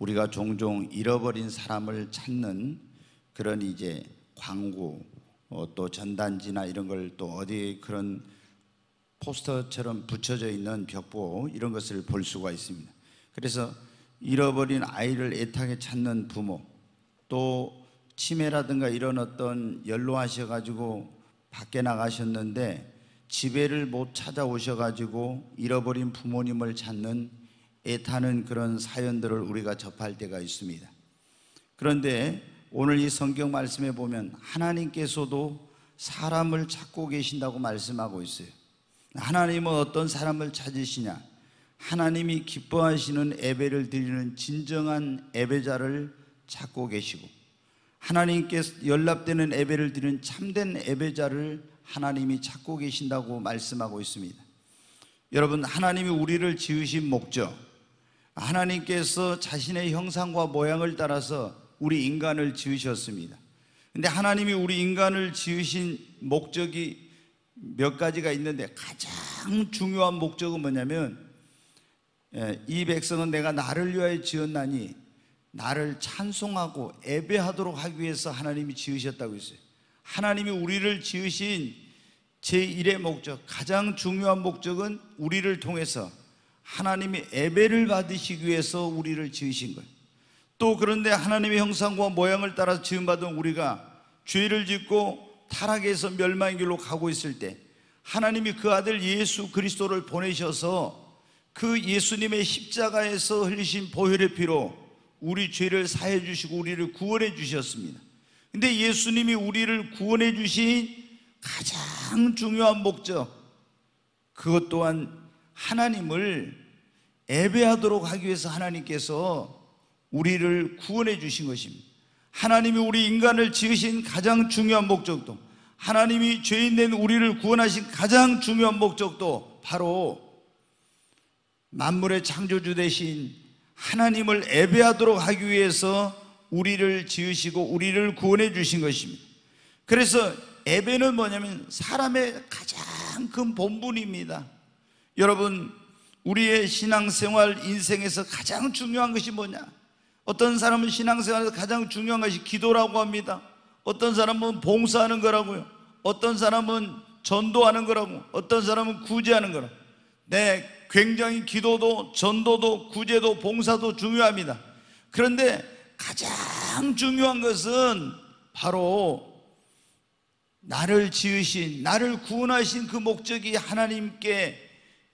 우리가 종종 잃어버린 사람을 찾는 그런 이제 광고, 또 전단지나 이런 걸 또 어디 그런 포스터처럼 붙여져 있는 벽보 이런 것을 볼 수가 있습니다. 그래서 잃어버린 아이를 애타게 찾는 부모, 또 치매라든가 이런 어떤 연로하셔가지고 밖에 나가셨는데 집에를 못 찾아오셔가지고 잃어버린 부모님을 찾는 애타는 그런 사연들을 우리가 접할 때가 있습니다. 그런데 오늘 이 성경 말씀에 보면 하나님께서도 사람을 찾고 계신다고 말씀하고 있어요. 하나님은 어떤 사람을 찾으시냐? 하나님이 기뻐하시는 예배를 드리는 진정한 예배자를 찾고 계시고, 하나님께 연락되는 예배를 드리는 참된 예배자를 하나님이 찾고 계신다고 말씀하고 있습니다. 여러분, 하나님이 우리를 지으신 목적, 하나님께서 자신의 형상과 모양을 따라서 우리 인간을 지으셨습니다. 근데 하나님이 우리 인간을 지으신 목적이 몇 가지가 있는데 가장 중요한 목적은 뭐냐면, 이 백성은 내가 나를 위하여 지었나니 나를 찬송하고 예배하도록 하기 위해서 하나님이 지으셨다고 했어요. 하나님이 우리를 지으신 제1의 목적, 가장 중요한 목적은 우리를 통해서 하나님의 예배를 받으시기 위해서 우리를 지으신 거예요. 또 그런데 하나님의 형상과 모양을 따라 지음받은 우리가 죄를 짓고 타락해서 멸망의 길로 가고 있을 때 하나님이 그 아들 예수 그리스도를 보내셔서 그 예수님의 십자가에서 흘리신 보혈의 피로 우리 죄를 사해 주시고 우리를 구원해 주셨습니다. 근데 예수님이 우리를 구원해 주신 가장 중요한 목적, 그것 또한 하나님을 예배하도록 하기 위해서 하나님께서 우리를 구원해 주신 것입니다. 하나님이 우리 인간을 지으신 가장 중요한 목적도, 하나님이 죄인된 우리를 구원하신 가장 중요한 목적도 바로 만물의 창조주 되신 하나님을 예배하도록 하기 위해서 우리를 지으시고 우리를 구원해 주신 것입니다. 그래서 예배는 뭐냐면 사람의 가장 큰 본분입니다. 여러분, 우리의 신앙생활 인생에서 가장 중요한 것이 뭐냐? 어떤 사람은 신앙생활에서 가장 중요한 것이 기도라고 합니다. 어떤 사람은 봉사하는 거라고요. 어떤 사람은 전도하는 거라고. 어떤 사람은 구제하는 거라고. 네, 굉장히 기도도 전도도 구제도 봉사도 중요합니다. 그런데 가장 중요한 것은 바로 나를 지으신, 나를 구원하신 그 목적이 하나님께,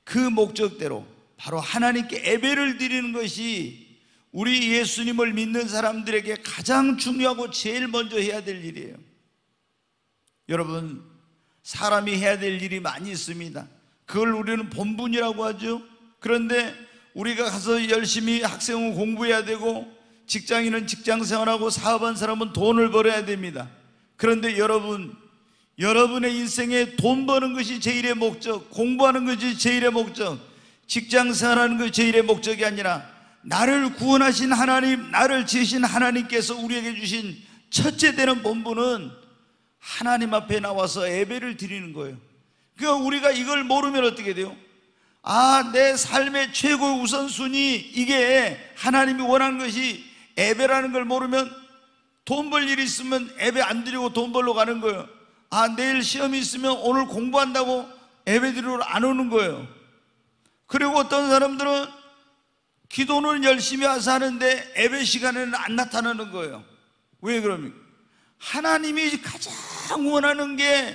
그 목적대로 바로 하나님께 예배를 드리는 것이 우리 예수님을 믿는 사람들에게 가장 중요하고 제일 먼저 해야 될 일이에요. 여러분, 사람이 해야 될 일이 많이 있습니다. 그걸 우리는 본분이라고 하죠. 그런데 우리가 가서 열심히 학생은 공부해야 되고, 직장인은 직장생활하고, 사업한 사람은 돈을 벌어야 됩니다. 그런데 여러분의 인생에 돈 버는 것이 제일의 목적, 공부하는 것이 제일의 목적, 직장생활하는 것이 제일의 목적이 아니라 나를 구원하신 하나님, 나를 지으신 하나님께서 우리에게 주신 첫째 되는 본분은 하나님 앞에 나와서 예배를 드리는 거예요. 그러니까 우리가 이걸 모르면 어떻게 돼요? 아, 내 삶의 최고의 우선순위, 이게 하나님이 원하는 것이 예배라는 걸 모르면 돈 벌 일이 있으면 예배 안 드리고 돈 벌러 가는 거예요. 아, 내일 시험이 있으면 오늘 공부한다고 예배 드리러 안 오는 거예요. 그리고 어떤 사람들은 기도는 열심히 와서 하는데 예배 시간에는 안 나타나는 거예요. 왜 그럽니까? 하나님이 가장 원하는 게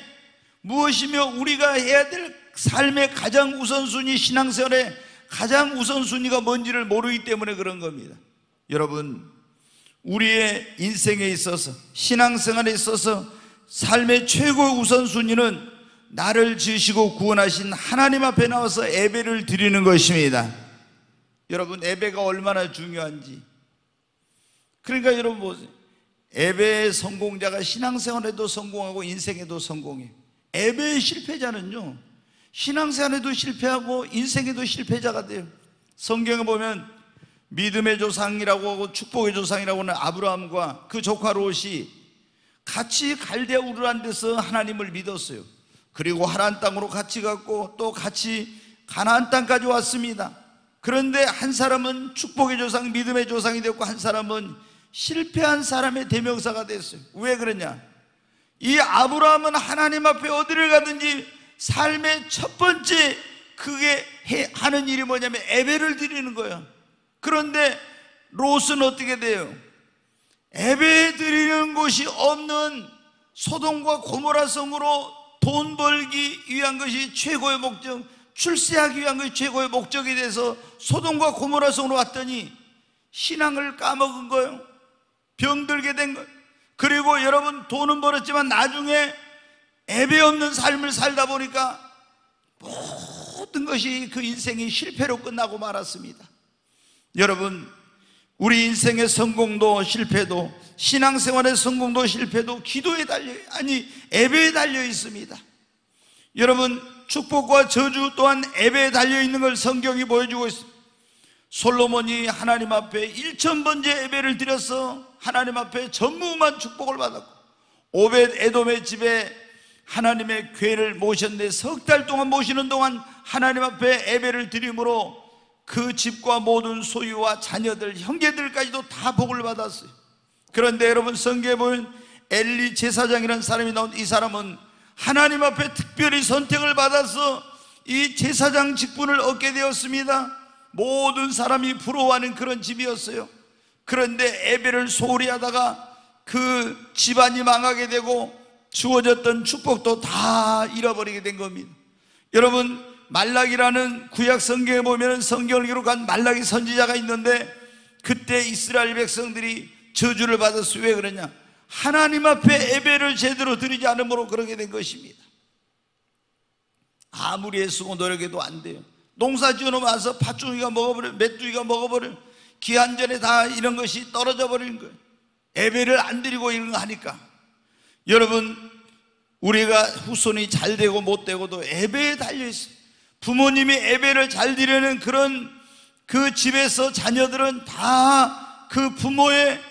무엇이며 우리가 해야 될 삶의 가장 우선순위, 신앙생활의 가장 우선순위가 뭔지를 모르기 때문에 그런 겁니다. 여러분, 우리의 인생에 있어서, 신앙생활에 있어서 삶의 최고의 우선순위는 나를 지으시고 구원하신 하나님 앞에 나와서 예배를 드리는 것입니다. 여러분, 예배가 얼마나 중요한지. 그러니까 여러분 보세요. 예배의 성공자가 신앙생활에도 성공하고 인생에도 성공해요. 예배의 실패자는요, 신앙생활에도 실패하고 인생에도 실패자가 돼요. 성경에 보면 믿음의 조상이라고 하고 축복의 조상이라고 하는 아브라함과 그 조카 롯이 같이 갈대아 우르라는 데서 하나님을 믿었어요. 그리고 하나님 땅으로 같이 갔고 또 같이 가나안 땅까지 왔습니다. 그런데 한 사람은 축복의 조상, 믿음의 조상이 되었고 한 사람은 실패한 사람의 대명사가 됐어요. 왜 그러냐? 이 아브라함은 하나님 앞에 어디를 가든지 삶의 첫 번째 그게 하는 일이 뭐냐면 예배를 드리는 거예요. 그런데 롯은 어떻게 돼요? 예배 드리는 곳이 없는 소돔과 고모라 성으로 돈 벌기 위한 것이 최고의 목적, 출세하기 위한 것이 최고의 목적이 돼서 소돔과 고모라 성으로 왔더니 신앙을 까먹은 거예요. 병들게 된 거예요. 그리고 여러분, 돈은 벌었지만 나중에 예배 없는 삶을 살다 보니까 모든 것이 그 인생이 실패로 끝나고 말았습니다. 여러분, 우리 인생의 성공도 실패도, 신앙생활의 성공도 실패도 기도에 달려, 예배에 달려 있습니다. 여러분, 축복과 저주 또한 예배에 달려 있는 걸 성경이 보여주고 있습니다. 솔로몬이 하나님 앞에 1000번째 예배를 드려서 하나님 앞에 전무후무한 축복을 받았고, 오벳 에돔의 집에 하나님의 궤를 모셨는데 석 달 동안 모시는 동안 하나님 앞에 예배를 드림으로 그 집과 모든 소유와 자녀들, 형제들까지도 다 복을 받았어요. 그런데 여러분, 성경에 보면 엘리 제사장이라는 사람이 나온 이 사람은 하나님 앞에 특별히 선택을 받아서 이 제사장 직분을 얻게 되었습니다. 모든 사람이 부러워하는 그런 집이었어요. 그런데 예배를 소홀히 하다가 그 집안이 망하게 되고 주어졌던 축복도 다 잃어버리게 된 겁니다. 여러분, 말락이라는 구약 성경에 보면 성경을 기록한 말락이 선지자가 있는데 그때 이스라엘 백성들이 저주를 받았어요. 왜 그러냐? 하나님 앞에 예배를 제대로 드리지 않으므로 그러게 된 것입니다. 아무리 애쓰고 노력해도 안 돼요. 농사 지어놓으면 와서 팥죽이가 먹어버려, 메뚜기가 먹어버려, 기한 전에 다 이런 것이 떨어져 버리는 거예요. 예배를 안 드리고 이런 거 하니까. 여러분, 우리가 후손이 잘 되고 못 되고도 예배에 달려있어요. 부모님이 예배를 잘 드리는 그런 그 집에서 자녀들은 다 그 부모의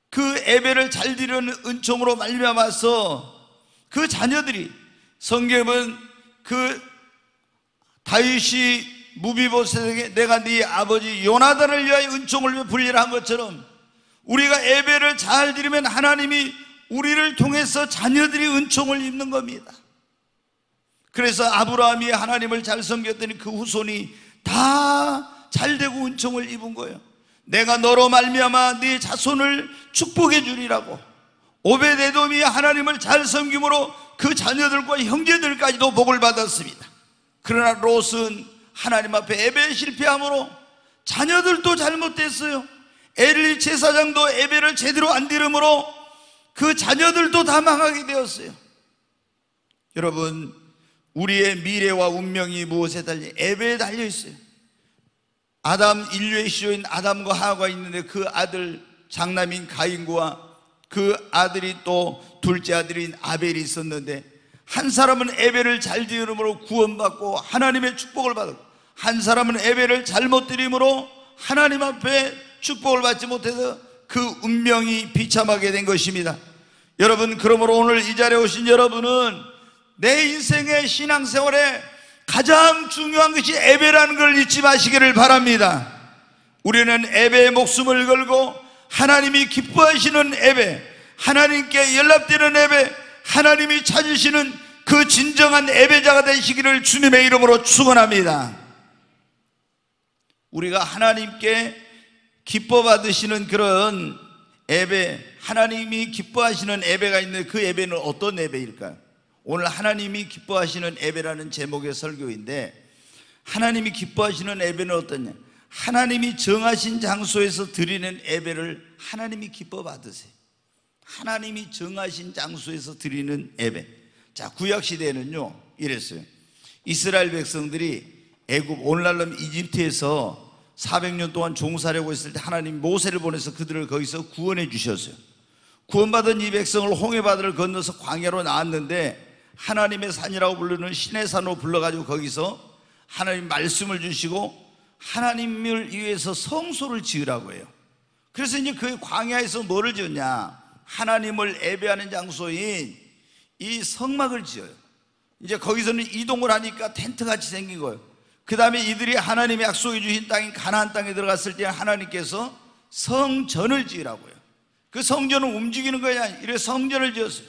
그 예배를 잘 드리는 은총으로 말미암아서 그 자녀들이, 성경은 그 다윗이 무비보셋에게 내가 네 아버지 요나단을 위하여 은총을 베풀리라 한 것처럼 우리가 예배를 잘 드리면 하나님이 우리를 통해서 자녀들이 은총을 입는 겁니다. 그래서 아브라함이 하나님을 잘 섬겼더니 그 후손이 다 잘되고 은총을 입은 거예요. 내가 너로 말미암아 네 자손을 축복해 주리라고. 오벳 에돔이 하나님을 잘 섬김으로 그 자녀들과 형제들까지도 복을 받았습니다. 그러나 롯은 하나님 앞에 예배에 실패함으로 자녀들도 잘못됐어요. 엘리 제사장도 예배를 제대로 안 드림으로 그 자녀들도 다 망하게 되었어요. 여러분, 우리의 미래와 운명이 무엇에 달려? 예배에 달려 있어요. 아담, 인류의 시조인 아담과 하와가 있는데 그 아들 장남인 가인과 그 아들이 또 둘째 아들인 아벨이 있었는데 한 사람은 예배를 잘 드림으로 구원받고 하나님의 축복을 받았고 한 사람은 예배를 잘못 드림으로 하나님 앞에 축복을 받지 못해서 그 운명이 비참하게 된 것입니다. 여러분, 그러므로 오늘 이 자리에 오신 여러분은 내 인생의 신앙생활에 가장 중요한 것이 예배라는 걸 잊지 마시기를 바랍니다. 우리는 예배에 목숨을 걸고 하나님이 기뻐하시는 예배, 하나님께 연락되는 예배, 하나님이 찾으시는 그 진정한 예배자가 되시기를 주님의 이름으로 축원합니다. 우리가 하나님께 기뻐 받으시는 그런 예배, 하나님이 기뻐하시는 예배가 있는데 그 예배는 어떤 예배일까요? 오늘 하나님이 기뻐하시는 예배라는 제목의 설교인데, 하나님이 기뻐하시는 예배는 어떠냐? 하나님이 정하신 장소에서 드리는 예배를 하나님이 기뻐 받으세요. 하나님이 정하신 장소에서 드리는 예배. 자, 구약시대에는요 이랬어요. 이스라엘 백성들이 애굽, 오늘날로 이집트에서 400년 동안 종살이하고 있을 때 하나님 모세를 보내서 그들을 거기서 구원해 주셨어요. 구원받은 이 백성을 홍해바다를 건너서 광야로 나왔는데 하나님의 산이라고 부르는 신의 산으로 불러가지고 거기서 하나님 말씀을 주시고 하나님을 위해서 성소를 지으라고 해요. 그래서 이제 그 광야에서 뭐를 지었냐? 하나님을 예배하는 장소인 이 성막을 지어요. 이제 거기서는 이동을 하니까 텐트같이 생긴 거예요. 그 다음에 이들이 하나님의 약속해 주신 땅인 가나안 땅에 들어갔을 때 하나님께서 성전을 지으라고요. 그 성전을 움직이는 거야. 이래 성전을 지었어요.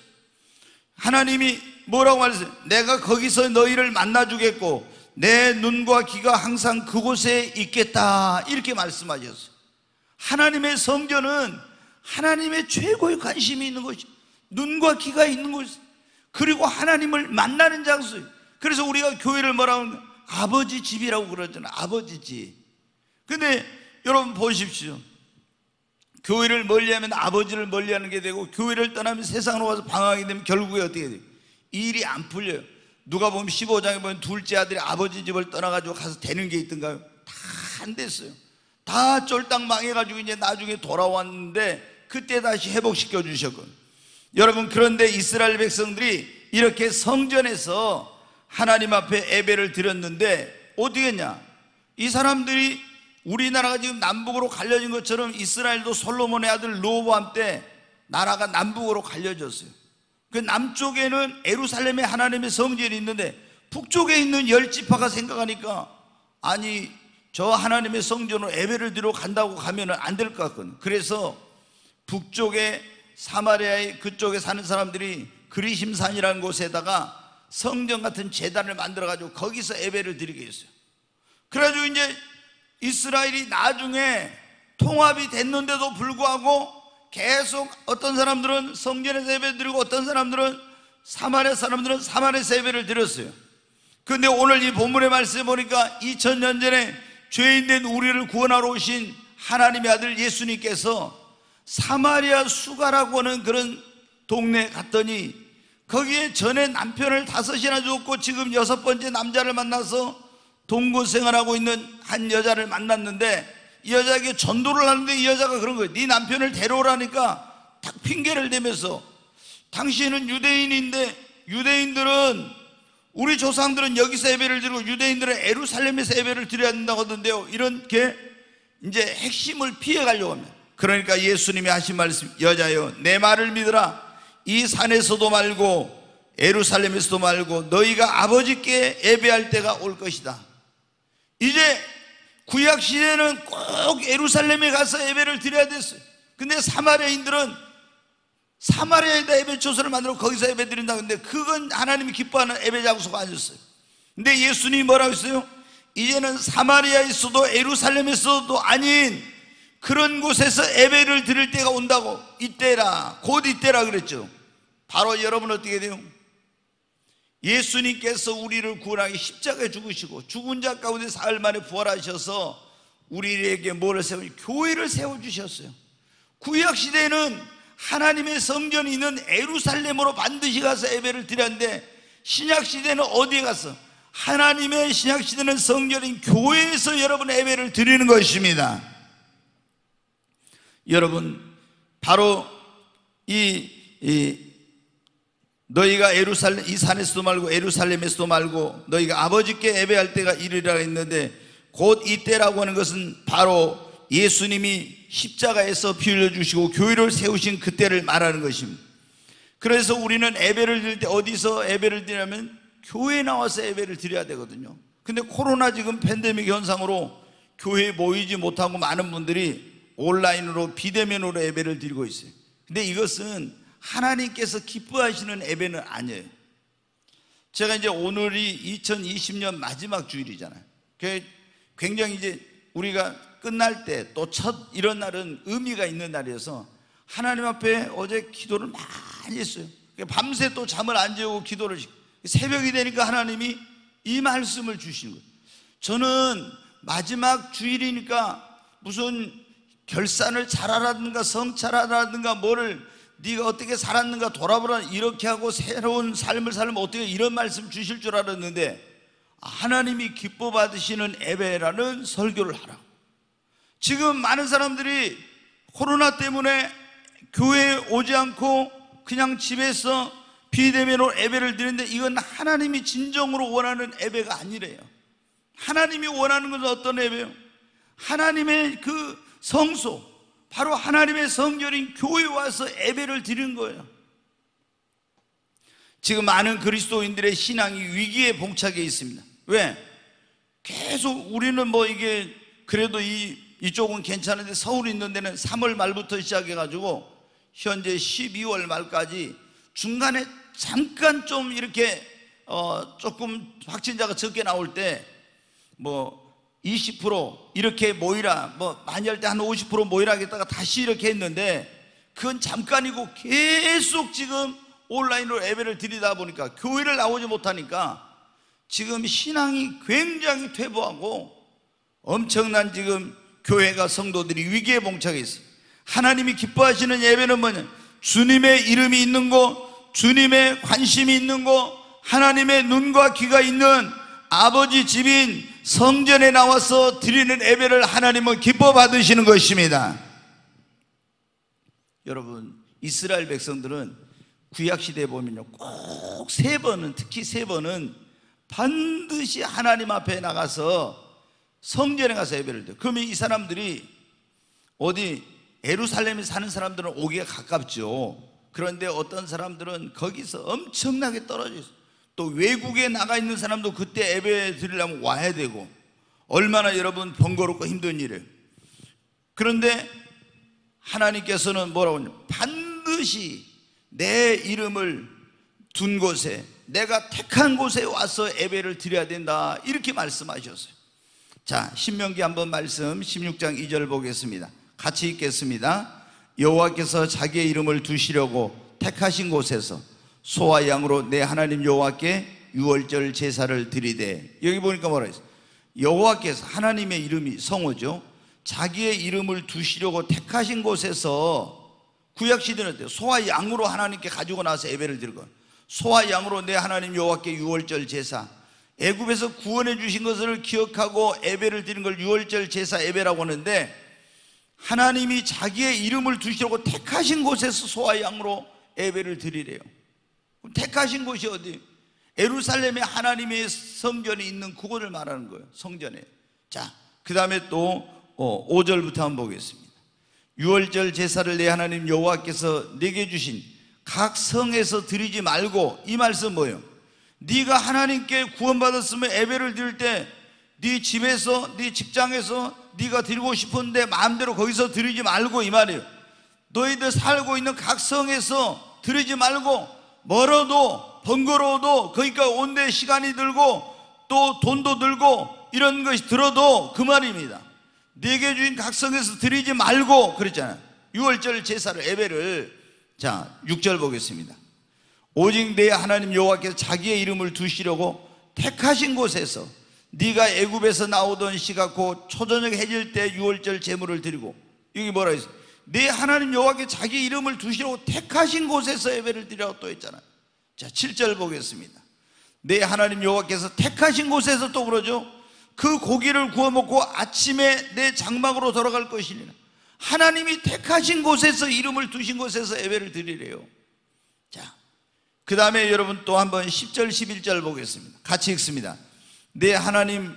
하나님이 뭐라고 말했어요? 내가 거기서 너희를 만나주겠고 내 눈과 귀가 항상 그곳에 있겠다, 이렇게 말씀하셨어요. 하나님의 성전은 하나님의 최고의 관심이 있는 것이, 눈과 귀가 있는 곳, 그리고 하나님을 만나는 장소예요. 그래서 우리가 교회를 뭐라고 하는 거예요? 아버지 집이라고 그러잖아요. 아버지 집. 근데 여러분 보십시오. 교회를 멀리하면 아버지를 멀리하는 게 되고, 교회를 떠나면 세상으로 가서 방황하게 되면 결국에 어떻게 돼요? 일이 안 풀려요. 누가 보면 15장에 보면 둘째 아들이 아버지 집을 떠나가지고 가서 되는 게 있던가요? 다 안 됐어요. 다 쫄딱 망해가지고 이제 나중에 돌아왔는데 그때 다시 회복시켜 주셨거든요. 여러분, 그런데 이스라엘 백성들이 이렇게 성전에서 하나님 앞에 예배를 드렸는데 어떻게 했냐? 이 사람들이 우리나라가 지금 남북으로 갈려진 것처럼 이스라엘도 솔로몬의 아들 르호보암 때 나라가 남북으로 갈려졌어요. 그 남쪽에는 예루살렘에 하나님의 성전이 있는데 북쪽에 있는 10지파가 생각하니까, 아니 저 하나님의 성전으로 예배를 드리러 간다고 가면 안 될 것 같거든요. 그래서 북쪽에 사마리아의 그쪽에 사는 사람들이 그리심산이라는 곳에다가 성전 같은 제단을 만들어 가지고 거기서 예배를 드리게 했어요. 그래가지고 이제 이스라엘이 나중에 통합이 됐는데도 불구하고 계속 어떤 사람들은 성전에서 예배 드리고 어떤 사람들은 사마리아 사람들은 사마리아에서 예배를 드렸어요. 그런데 오늘 이 본문의 말씀에 보니까 2000년 전에 죄인된 우리를 구원하러 오신 하나님의 아들 예수님께서 사마리아 수가라고 하는 그런 동네에 갔더니 거기에 전에 남편을 5이나 죽었고 지금 6번째 남자를 만나서 동거 생활하고 있는 한 여자를 만났는데, 이 여자에게 전도를 하는데 이 여자가 그런 거예요. 네 남편을 데려오라니까 딱 핑계를 대면서, 당신은 유대인인데 유대인들은, 우리 조상들은 여기서 예배를 드리고 유대인들은 예루살렘에서 예배를 드려야 된다고 하던데요. 이렇게 이제 핵심을 피해 가려고 합니다. 그러니까 예수님이 하신 말씀, 여자여 내 말을 믿으라. 이 산에서도 말고 예루살렘에서도 말고 너희가 아버지께 예배할 때가 올 것이다. 이제 구약시대는 꼭 예루살렘에 가서 예배를 드려야 됐어요. 근데 사마리아인들은 사마리아에다 예배 초소를 만들어 거기서 예배 드린다. 근데 그건 하나님이 기뻐하는 예배 장소가 아니었어요. 근데 예수님이 뭐라고 했어요? 이제는 사마리아에서도 예루살렘에서도 아닌 그런 곳에서 예배를 드릴 때가 온다고. 이때라, 곧 이때라 그랬죠. 바로 여러분 어떻게 돼요? 예수님께서 우리를 구원하기 십자가에 죽으시고 죽은 자 가운데 사흘 만에 부활하셔서 우리에게 뭐를 세우니? 교회를 세워주셨어요. 구약시대에는 하나님의 성전이 있는 예루살렘으로 반드시 가서 예배를 드렸는데, 신약시대는 어디에 가서? 하나님의 신약시대는 성전인 교회에서 여러분의 예배를 드리는 것입니다. 여러분, 바로 너희가 예루살렘, 이 산에서도 말고 예루살렘에서도 말고 너희가 아버지께 예배할 때가 이르리라 했는데, 곧 이때라고 하는 것은 바로 예수님이 십자가에서 피 흘려주시고 교회를 세우신 그때를 말하는 것입니다. 그래서 우리는 예배를 드릴 때 어디서 예배를 드리냐면 교회에 나와서 예배를 드려야 되거든요. 근데 코로나 지금 팬데믹 현상으로 교회에 모이지 못하고 많은 분들이 온라인으로 비대면으로 예배를 드리고 있어요. 근데 이것은 하나님께서 기뻐하시는 예배는 아니에요. 제가 이제 오늘이 2020년 마지막 주일이잖아요. 굉장히 이제 우리가 끝날 때 또 첫 이런 날은 의미가 있는 날이어서 하나님 앞에 어제 기도를 많이 했어요. 밤새 또 잠을 안 재우고 기도를, 새벽이 되니까 하나님이 이 말씀을 주시는 거예요. 저는 마지막 주일이니까 무슨 결산을 잘하라든가 성찰하라든가 뭐를 네가 어떻게 살았는가 돌아보라 이렇게 하고 새로운 삶을 살면 어떻게, 이런 말씀 주실 줄 알았는데 하나님이 기뻐 받으시는 예배라는 설교를 하라고. 지금 많은 사람들이 코로나 때문에 교회에 오지 않고 그냥 집에서 비대면으로 예배를 드리는데 이건 하나님이 진정으로 원하는 예배가 아니래요. 하나님이 원하는 것은 어떤 예배요? 하나님의 그 성소, 바로 하나님의 성전인 교회에 와서 예배를 드리는 거예요. 지금 많은 그리스도인들의 신앙이 위기에 봉착해 있습니다. 왜? 계속 우리는 뭐 이게 그래도 이쪽은 괜찮은데 서울 있는 데는 3월 말부터 시작해가지고 현재 12월 말까지 중간에 잠깐 좀 이렇게 조금 확진자가 적게 나올 때 뭐 20% 이렇게 모이라, 뭐 많이 할 때 한 50% 모이라 하겠다가 다시 이렇게 했는데 그건 잠깐이고 계속 지금 온라인으로 예배를 드리다 보니까 교회를 나오지 못하니까 지금 신앙이 굉장히 퇴보하고 엄청난 지금 교회가 성도들이 위기에 봉착해 있어요. 하나님이 기뻐하시는 예배는 뭐냐? 주님의 이름이 있는 곳, 주님의 관심이 있는 곳, 하나님의 눈과 귀가 있는 아버지 집인 성전에 나와서 드리는 예배를 하나님은 기뻐 받으시는 것입니다. 여러분, 이스라엘 백성들은 구약시대에 보면요, 꼭 3번은, 특히 3번은 반드시 하나님 앞에 나가서 성전에 가서 예배를 드려요. 그러면 이 사람들이 어디 예루살렘에 사는 사람들은 오기가 가깝죠. 그런데 어떤 사람들은 거기서 엄청나게 떨어져 있어요. 또 외국에 나가 있는 사람도 그때 예배 드리려면 와야 되고, 얼마나 여러분 번거롭고 힘든 일이에요. 그런데 하나님께서는 뭐라고 하냐? 반드시 내 이름을 둔 곳에, 내가 택한 곳에 와서 예배를 드려야 된다, 이렇게 말씀하셨어요. 자, 신명기 한번 말씀 16장 2절 보겠습니다. 같이 읽겠습니다. 여호와께서 자기의 이름을 두시려고 택하신 곳에서 소와 양으로 내 하나님 여호와께 유월절 제사를 드리되. 여기 보니까 뭐라 했어요? 여호와께서, 하나님의 이름이 성호죠. 자기의 이름을 두시려고 택하신 곳에서, 구약시대는 어때요? 소와 양으로 하나님께 가지고 나서 예배를 드리고, 소와 양으로 내 하나님 여호와께 유월절 제사, 애굽에서 구원해 주신 것을 기억하고 예배를 드리는 걸 유월절 제사 예배라고 하는데, 하나님이 자기의 이름을 두시려고 택하신 곳에서 소와 양으로 예배를 드리래요. 그럼 택하신 곳이 어디? 예루살렘에 하나님의 성전이 있는 그곳을 말하는 거예요. 성전에. 자, 그 다음에 또 5절부터 한번 보겠습니다. 유월절 제사를 내 하나님 여호와께서 내게 주신 각 성에서 드리지 말고. 이 말씀 뭐예요? 네가 하나님께 구원받았으면 예배를 드릴 때 네 집에서, 네 직장에서 네가 드리고 싶은데 마음대로 거기서 드리지 말고, 이 말이에요. 너희들 살고 있는 각 성에서 드리지 말고, 멀어도 번거로워도 거기가 온데 시간이 들고 또 돈도 들고 이런 것이 들어도 그 말입니다. 네게 주신 각 성에서 드리지 말고 그랬잖아요. 유월절 제사를, 예배를. 자, 6절 보겠습니다. 오직 내 하나님 여호와께서 자기의 이름을 두시려고 택하신 곳에서 네가 애굽에서 나오던 시가 곧 초저녁 해질 때 유월절 제물을 드리고. 여기 뭐라 했어요? 내 하나님 여호와께 자기 이름을 두시려고 택하신 곳에서 예배를 드리라고 또 했잖아요. 자, 7절 보겠습니다. 내 하나님 여호와께서 택하신 곳에서 또 그러죠. 그 고기를 구워 먹고 아침에 내 장막으로 돌아갈 것이니라. 하나님이 택하신 곳에서, 이름을 두신 곳에서 예배를 드리래요. 자, 그 다음에 여러분 또 한번 10절 11절 보겠습니다. 같이 읽습니다. 내 하나님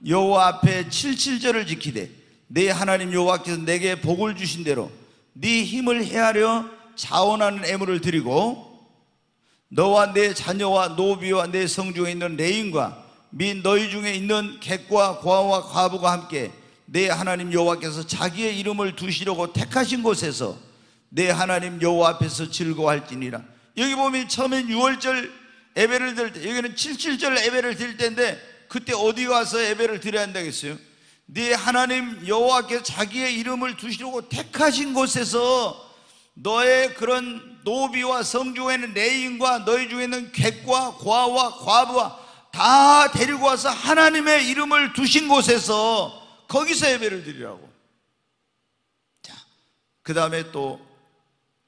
여호와 앞에 77절을 지키되 내 하나님 여호와께서 내게 복을 주신 대로 네 힘을 헤아려 자원하는 애물을 드리고, 너와 내 자녀와 노비와 내 성중에 있는 레인과 및 너희 중에 있는 객과 고아와 과부가 함께 내 하나님 여호와께서 자기의 이름을 두시려고 택하신 곳에서 내 하나님 여호와 앞에서 즐거워할지니라. 여기 보면 처음엔 유월절 예배를 드릴 때, 여기는 77절 예배를 드릴 때인데 그때 어디 가서 예배를 드려야 한다겠어요? 네 하나님 여호와께서 자기의 이름을 두시려고 택하신 곳에서 너의 그런 노비와 성중에는 레인과 너희 중에 있는 객과 고아와 과부와 다 데리고 와서 하나님의 이름을 두신 곳에서 거기서 예배를 드리라고. 자, 그 다음에 또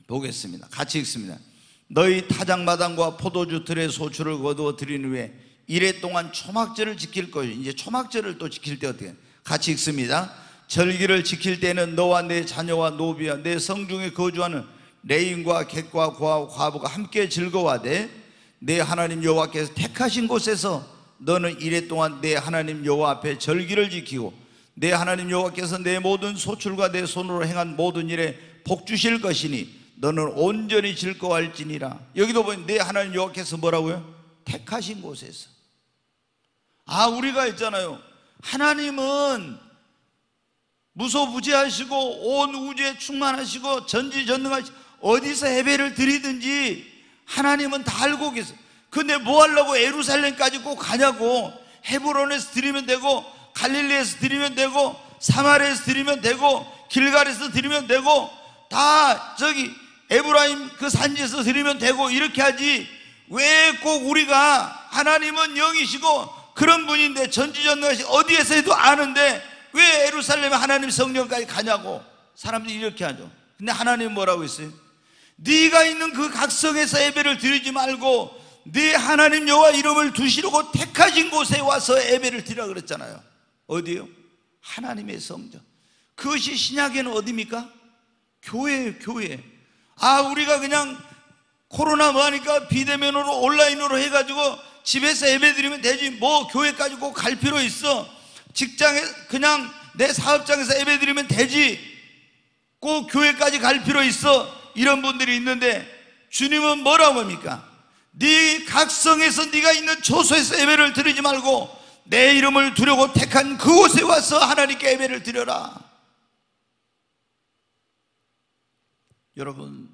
보겠습니다. 같이 읽습니다. 너희 타작마당과 포도주 들의 소출을 거두어 드린 후에 이래 동안 초막절을 지킬 것이. 이제 초막절을 또 지킬 때 어떻게? 같이 읽습니다. 절기를 지킬 때는 너와 내 자녀와 노비와 내 성중에 거주하는 레인과 객과 고아와 과부가 함께 즐거워하되 내 하나님 여호와께서 택하신 곳에서 너는 이래 동안 내 하나님 여호와 앞에 절기를 지키고 내 하나님 여호와께서 내 모든 소출과 내 손으로 행한 모든 일에 복 주실 것이니 너는 온전히 즐거워할지니라. 여기도 보면 내 하나님 여호와께서 뭐라고요? 택하신 곳에서. 아, 우리가 있잖아요. 하나님은 무소부재하시고 온 우주에 충만하시고 전지전능하시고 어디서 예배를 드리든지 하나님은 다 알고 계세요. 근데 뭐 하려고 예루살렘까지 꼭 가냐고. 헤브론에서 드리면 되고, 갈릴리에서 드리면 되고, 사마리아에서 드리면 되고, 길갈에서 드리면 되고, 다 저기 에브라임 그 산지에서 드리면 되고, 이렇게 하지. 왜 꼭 우리가, 하나님은 영이시고 그런 분인데 전지전능하시 어디에서 해도 아는데 왜 예루살렘에 하나님 성령까지 가냐고. 사람들이 이렇게 하죠. 근데 하나님은 뭐라고 했어요? 네가 있는 그 각성에서 예배를 드리지 말고 네 하나님 여호와 이름을 두시려고 택하신 곳에 와서 예배를 드리라 그랬잖아요. 어디요? 하나님의 성전. 그것이 신약에는 어디입니까? 교회예요. 교회. 아, 우리가 그냥 코로나 뭐하니까 비대면으로 온라인으로 해가지고 집에서 예배 드리면 되지 뭐 교회까지 꼭 갈 필요 있어. 직장에 그냥 내 사업장에서 예배 드리면 되지 꼭 교회까지 갈 필요 있어. 이런 분들이 있는데 주님은 뭐라고 합니까? 네 각성에서 네가 있는 초소에서 예배를 드리지 말고 내 이름을 두려고 택한 그곳에 와서 하나님께 예배를 드려라. 여러분,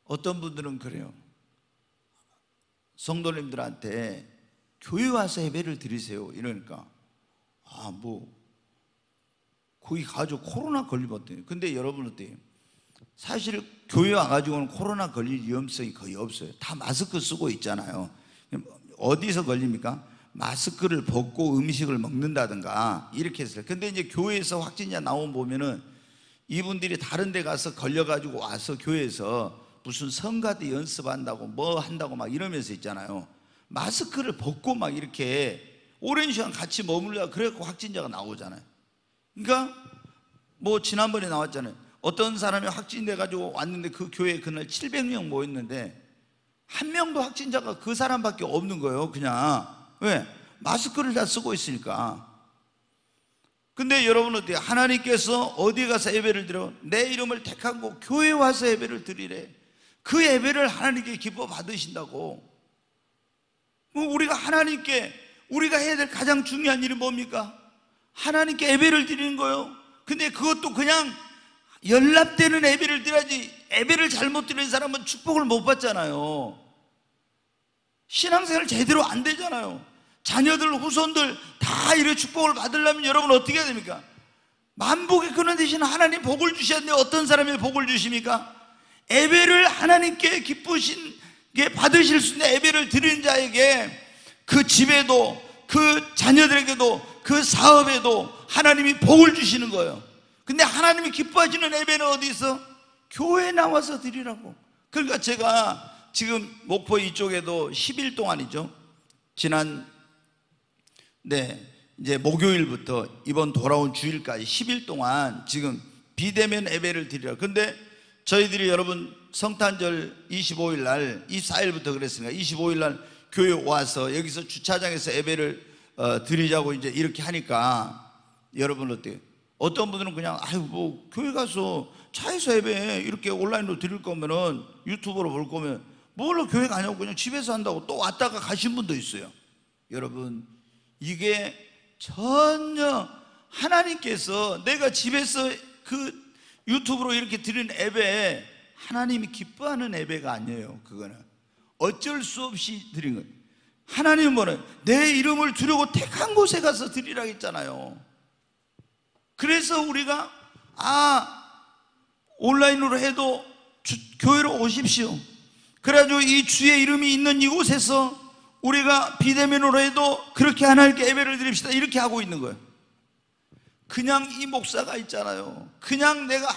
어떤 분들은 그래요. 성도님들한테 교회 와서 예배를 드리세요 이러니까 아, 뭐 거기 가지고 코로나 걸리면 어때요? 근데 여러분 어때요? 사실 교회 와가지고는 코로나 걸릴 위험성이 거의 없어요. 다 마스크 쓰고 있잖아요. 어디서 걸립니까? 마스크를 벗고 음식을 먹는다든가 이렇게 했어요. 근데 이제 교회에서 확진자 나오면 보면은 이분들이 다른 데 가서 걸려가지고 와서 교회에서 무슨 성가대 연습한다고 뭐 한다고 막 이러면서 있잖아요. 마스크를 벗고 막 이렇게 오랜 시간 같이 머물려고 그래갖고 확진자가 나오잖아요. 그러니까 뭐 지난번에 나왔잖아요. 어떤 사람이 확진돼가지고 왔는데 그 교회에 그날 700명 모였는데 한 명도 확진자가 그 사람밖에 없는 거예요. 그냥 왜? 마스크를 다 쓰고 있으니까. 근데 여러분 어때요? 하나님께서 어디 가서 예배를 드려? 내 이름을 택한 곳 교회에 와서 예배를 드리래. 그 예배를 하나님께 기뻐 받으신다고. 뭐 우리가 하나님께 우리가 해야 될 가장 중요한 일이 뭡니까? 하나님께 예배를 드리는 거예요. 근데 그것도 그냥 연락되는 예배를 드려야지. 예배를 잘못 드리는 사람은 축복을 못 받잖아요. 신앙생활 제대로 안 되잖아요. 자녀들 후손들 다 이렇게 축복을 받으려면 여러분 어떻게 해야 됩니까? 만복의 근원 되시는 하나님 복을 주셨는데 어떤 사람이 복을 주십니까? 예배를 하나님께 기쁘신게 받으실 수 있는 예배를 드리는 자에게 그 집에도 그 자녀들에게도 그 사업에도 하나님이 복을 주시는 거예요. 근데 하나님이 기뻐하시는 예배는 어디 있어? 교회에 나와서 드리라고. 그러니까 제가 지금 목포 이쪽에도 10일 동안이죠. 지난 이제 목요일부터 이번 돌아온 주일까지 10일 동안 지금 비대면 예배를 드리라. 근데 저희들이 여러분 성탄절 25일 날 24일부터 그랬으니까 25일 날 교회 와서 여기서 주차장에서 예배를 드리자고 이제 이렇게 하니까 여러분 어때요? 어떤 분들은 그냥 아유 뭐 교회 가서 차에서 예배 이렇게 온라인으로 드릴 거면은 유튜브로 볼 거면 뭘로 교회 가냐고 그냥 집에서 한다고 또 왔다가 가신 분도 있어요. 여러분 이게 전혀 하나님께서 내가 집에서 그 유튜브로 이렇게 드리는 예배 하나님이 기뻐하는 예배가 아니에요. 그거는 어쩔 수 없이 드린 거예요. 하나님은 뭐래요? 내 이름을 두려고 택한 곳에 가서 드리라 했잖아요. 그래서 우리가 온라인으로 해도 교회로 오십시오. 그래가지고 이 주의 이름이 있는 이곳에서 우리가 비대면으로 해도 그렇게 하나님께 예배를 드립시다 이렇게 하고 있는 거예요. 그냥 이 목사가 있잖아요. 그냥 내가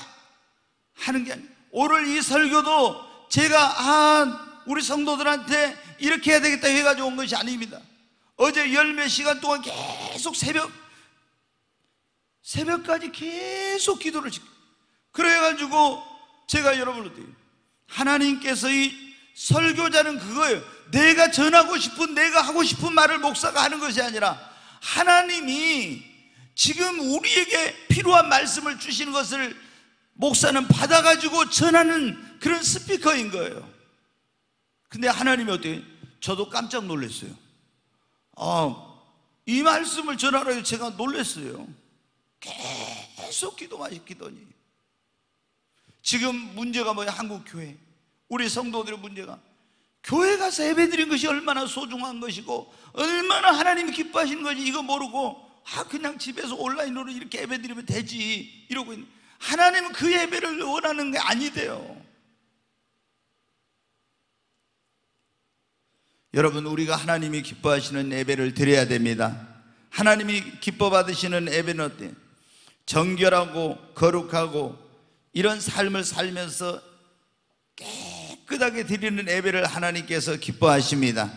하는 게 아니에요. 오늘 이 설교도 제가 우리 성도들한테 이렇게 해야 되겠다 해가지고 온 것이 아닙니다. 어제 열 몇 시간 동안 계속 새벽까지 계속 기도를 지켜. 그래가지고 제가 여러분한테 하나님께서 이 설교자는 그거예요. 내가 전하고 싶은 내가 하고 싶은 말을 목사가 하는 것이 아니라 하나님이 지금 우리에게 필요한 말씀을 주시는 것을 목사는 받아가지고 전하는 그런 스피커인 거예요. 근데 하나님이 어떻게 저도 깜짝 놀랐어요. 이 말씀을 전하러 제가 놀랐어요. 계속 기도하시더니 지금 문제가 뭐야? 한국 교회, 우리 성도들의 문제가 교회 가서 예배드린 것이 얼마나 소중한 것이고 얼마나 하나님이 기뻐하시는 것이 이거 모르고 그냥 집에서 온라인으로 이렇게 예배드리면 되지 이러고 있는, 하나님은 그 예배를 원하는 게 아니대요. 여러분, 우리가 하나님이 기뻐하시는 예배를 드려야 됩니다. 하나님이 기뻐 받으시는 예배는 어때요? 정결하고 거룩하고 이런 삶을 살면서 깨끗하게 드리는 예배를 하나님께서 기뻐하십니다.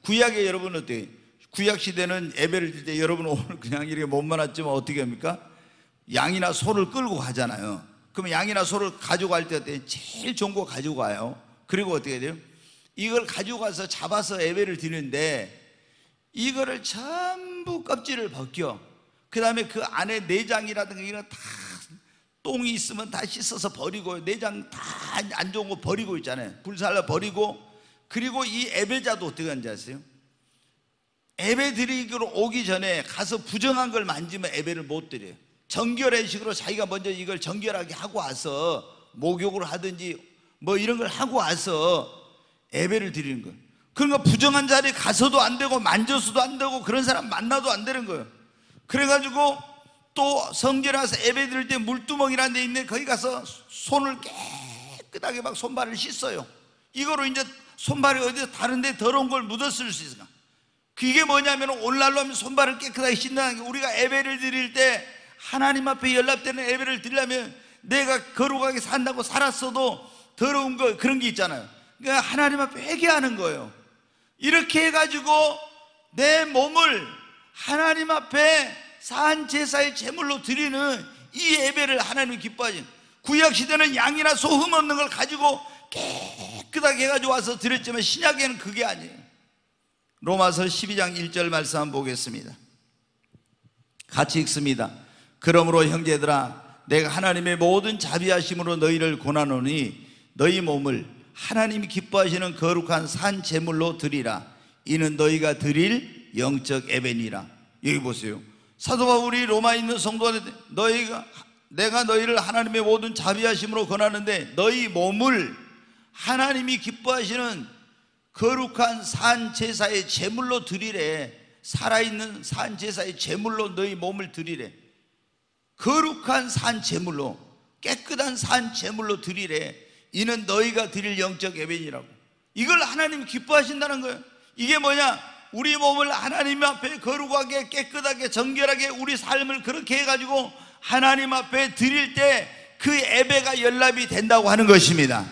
구약에 여러분 어때요? 구약 시대는 예배를 드릴 때 여러분 오늘 그냥 이렇게 몸만 왔지만 어떻게 합니까? 양이나 소를 끌고 가잖아요. 그러면 양이나 소를 가지고 갈 때 어때요? 제일 좋은 거 가지고 가요. 그리고 어떻게 돼요? 이걸 가지고 가서 잡아서 예배를 드리는데 이거를 전부 껍질을 벗겨. 그 다음에 그 안에 내장이라든가 이런 다 똥이 있으면 다 씻어서 버리고, 내장 다 안 좋은 거 버리고 있잖아요. 불살라 버리고. 그리고 이 예배자도 어떻게 하는지 아세요? 예배 드리기로 오기 전에 가서 부정한 걸 만지면 예배를 못 드려요. 정결의식으로 자기가 먼저 이걸 정결하게 하고 와서 목욕을 하든지 뭐 이런 걸 하고 와서 예배를 드리는 거예요. 그러니까 부정한 자리에 가서도 안 되고 만져서도 안 되고 그런 사람 만나도 안 되는 거예요. 그래가지고 또 성전에 와서 예배 드릴 때 물두멍이라는 데 있는데 거기 가서 손을 깨끗하게 막 손발을 씻어요. 이거로 이제 손발이 어디서 다른 데 더러운 걸 묻었을 수 있을까? 그게 뭐냐면 오늘날로 하면 손발을 깨끗하게 씻는다는 게, 우리가 예배를 드릴 때 하나님 앞에 연락되는 예배를 드리려면 내가 거룩하게 산다고 살았어도 더러운 거 그런 게 있잖아요. 그러니까 하나님 앞에 회개하는 거예요. 이렇게 해가지고 내 몸을 하나님 앞에 산 제사의 제물로 드리는 이 예배를 하나님이 기뻐하신, 구약시대는 양이나 소 흠 없는 걸 가지고 깨끗하게 해가지고 와서 드렸지만 신약에는 그게 아니에요. 로마서 12장 1절 말씀 한번 보겠습니다. 같이 읽습니다. 그러므로 형제들아, 내가 하나님의 모든 자비하심으로 너희를 권하노니 너희 몸을 하나님이 기뻐하시는 거룩한 산 제물로 드리라. 이는 너희가 드릴 영적 예배니라. 여기 보세요. 사도 바울이 로마에 있는 성도한테 내가 너희를 하나님의 모든 자비하심으로 권하는데 너희 몸을 하나님이 기뻐하시는 거룩한 산 제사의 제물로 드리래. 살아있는 산 제사의 제물로 너희 몸을 드리래. 거룩한 산 제물로, 깨끗한 산 제물로 드리래. 이는 너희가 드릴 영적 예배니라고. 이걸 하나님이 기뻐하신다는 거예요. 이게 뭐냐? 우리 몸을 하나님 앞에 거룩하게 깨끗하게 정결하게 우리 삶을 그렇게 해가지고 하나님 앞에 드릴 때 그 예배가 연락이 된다고 하는 것입니다.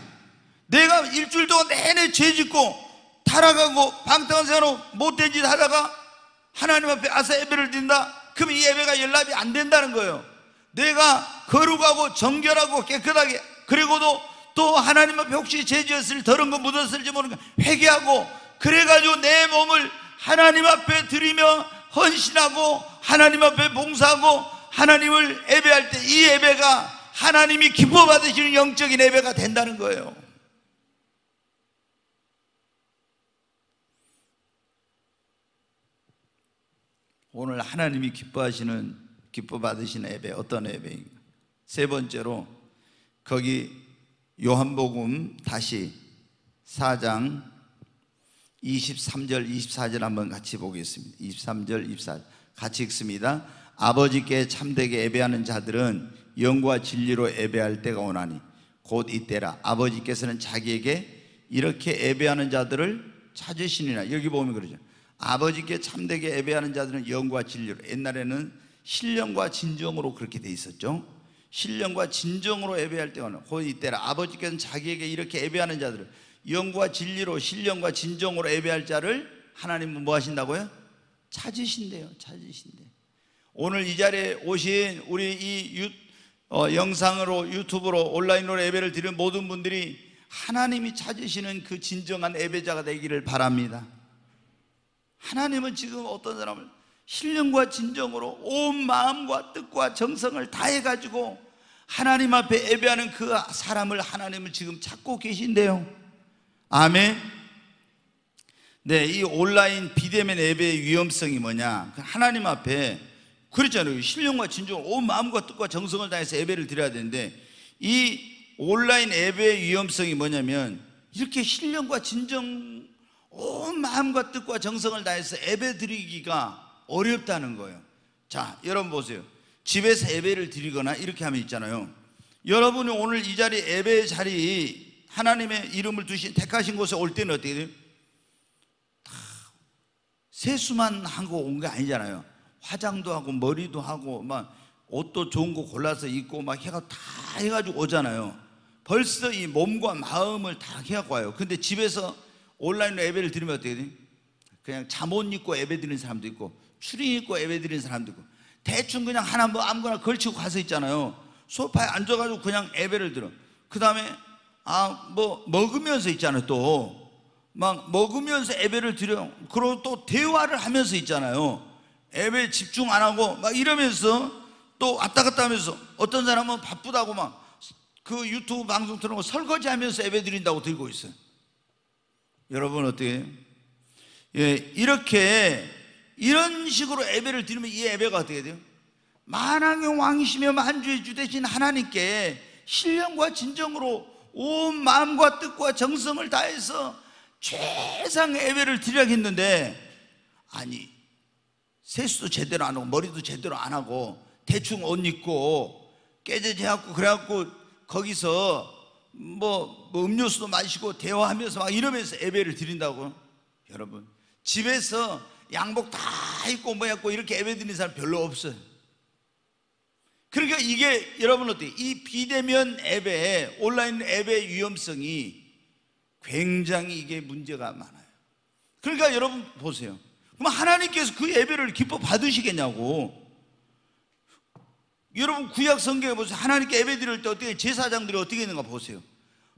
내가 일주일 동안 내내 죄 짓고 타락하고 방탕한 생활로 못된 짓 하다가 하나님 앞에 와서 예배를 드린다? 그럼 이 예배가 연락이 안 된다는 거예요. 내가 거룩하고 정결하고 깨끗하게, 그리고도 또 하나님 앞에 혹시 죄 지었을 더러운 거 묻었을지 모르니까 회개하고, 그래가지고 내 몸을 하나님 앞에 드리며 헌신하고 하나님 앞에 봉사하고 하나님을 예배할 때 이 예배가 하나님이 기뻐 받으시는 영적인 예배가 된다는 거예요. 오늘 하나님이 기뻐 받으시는 예배, 어떤 예배인가? 세 번째로 거기 요한복음 다시 4장 23절 24절 한번 같이 보겠습니다. 23절 24절 같이 읽습니다. 아버지께 참되게 예배하는 자들은 영과 진리로 예배할 때가 오나니 곧 이때라. 아버지께서는 자기에게 이렇게 예배하는 자들을 찾으시니라. 여기 보면 그러죠. 아버지께 참되게 예배하는 자들은 영과 진리로. 옛날에는 신령과 진정으로 그렇게 돼 있었죠. 신령과 진정으로 예배할 때가 오나 곧 이때라. 아버지께서는 자기에게 이렇게 예배하는 자들을 영과 진리로, 신령과 진정으로 예배할 자를 하나님은 뭐 하신다고요? 찾으신대요. 찾으신대. 오늘 이 자리에 오신 우리 이 영상으로, 유튜브로, 온라인으로 예배를 드리는 모든 분들이 하나님이 찾으시는 그 진정한 예배자가 되기를 바랍니다. 하나님은 지금 어떤 사람을 신령과 진정으로 온 마음과 뜻과 정성을 다해가지고 하나님 앞에 예배하는 그 사람을 하나님은 지금 찾고 계신대요. 아멘. 네, 이 온라인 비대면 예배의 위험성이 뭐냐? 하나님 앞에 그랬잖아요. 신령과 진정을 온 마음과 뜻과 정성을 다해서 예배를 드려야 되는데, 이 온라인 예배의 위험성이 뭐냐면 이렇게 신령과 진정 온 마음과 뜻과 정성을 다해서 예배 드리기가 어렵다는 거예요. 자, 여러분 보세요. 집에서 예배를 드리거나 이렇게 하면 있잖아요. 여러분이 오늘 이 자리 예배의 자리, 하나님의 이름을 두신 택하신 곳에 올 때는 어떻게 돼요? 다 세수만 하고 온 게 아니잖아요. 화장도 하고 머리도 하고 막 옷도 좋은 거 골라서 입고 막 해가 다 해가지고 오잖아요. 벌써 이 몸과 마음을 다 해갖고 와요. 근데 집에서 온라인으로 예배를 드리면 어떻게 돼요? 그냥 잠옷 입고 예배 드리는 사람도 있고, 추리 입고 예배 드리는 사람도 있고, 대충 그냥 하나 뭐 아무거나 걸치고 가서 있잖아요. 소파에 앉아가지고 그냥 예배를 들어. 그 다음에 뭐 먹으면서 있잖아요. 또 막 먹으면서 예배를 드려. 그리고 또 대화를 하면서 있잖아요. 예배에 집중 안 하고 막 이러면서 또 왔다 갔다 하면서, 어떤 사람은 바쁘다고 막 그 유튜브 방송 틀어놓고 설거지 하면서 예배 드린다고 들고 있어요. 여러분 어떻게 해요? 예, 이런 식으로 예배를 드리면 이 예배가 어떻게 돼요? 만왕의 왕이시며 만주의 주 되신 하나님께 신령과 진정으로 온 마음과 뜻과 정성을 다해서 최상의 예배를 드려야겠는데, 아니 세수도 제대로 안 하고 머리도 제대로 안 하고 대충 옷 입고 깨져져갖고 그래갖고 거기서 뭐 음료수도 마시고 대화하면서 막 이러면서 예배를 드린다고? 여러분, 집에서 양복 다 입고 뭐 했고 이렇게 예배 드리는 사람 별로 없어요. 그러니까 이게 여러분 어때요? 이 비대면 예배, 온라인 예배의 위험성이 굉장히 이게 문제가 많아요. 그러니까 여러분 보세요. 그럼 하나님께서 그 예배를 기뻐 받으시겠냐고. 여러분 구약 성경에 보세요. 하나님께 예배 드릴 때 어떻게, 제사장들이 어떻게 있는가 보세요.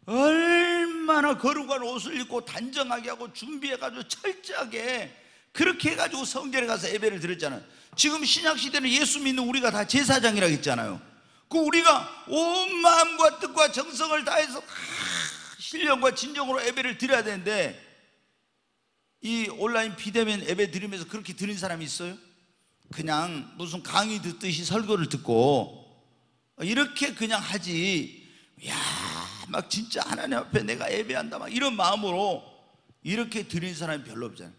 얼마나 거룩한 옷을 입고 단정하게 하고 준비해가지고 철저하게 그렇게 해가지고 성전에 가서 예배를 드렸잖아요. 지금 신약시대는 예수 믿는 우리가 다 제사장이라고 했잖아요. 그 우리가 온 마음과 뜻과 정성을 다해서 신령과 진정으로 예배를 드려야 되는데, 이 온라인 비대면 예배 드리면서 그렇게 드린 사람이 있어요? 그냥 무슨 강의 듣듯이 설교를 듣고 이렇게 그냥 하지, 야, 막 진짜 하나님 앞에 내가 예배한다 막 이런 마음으로 이렇게 드린 사람이 별로 없잖아요.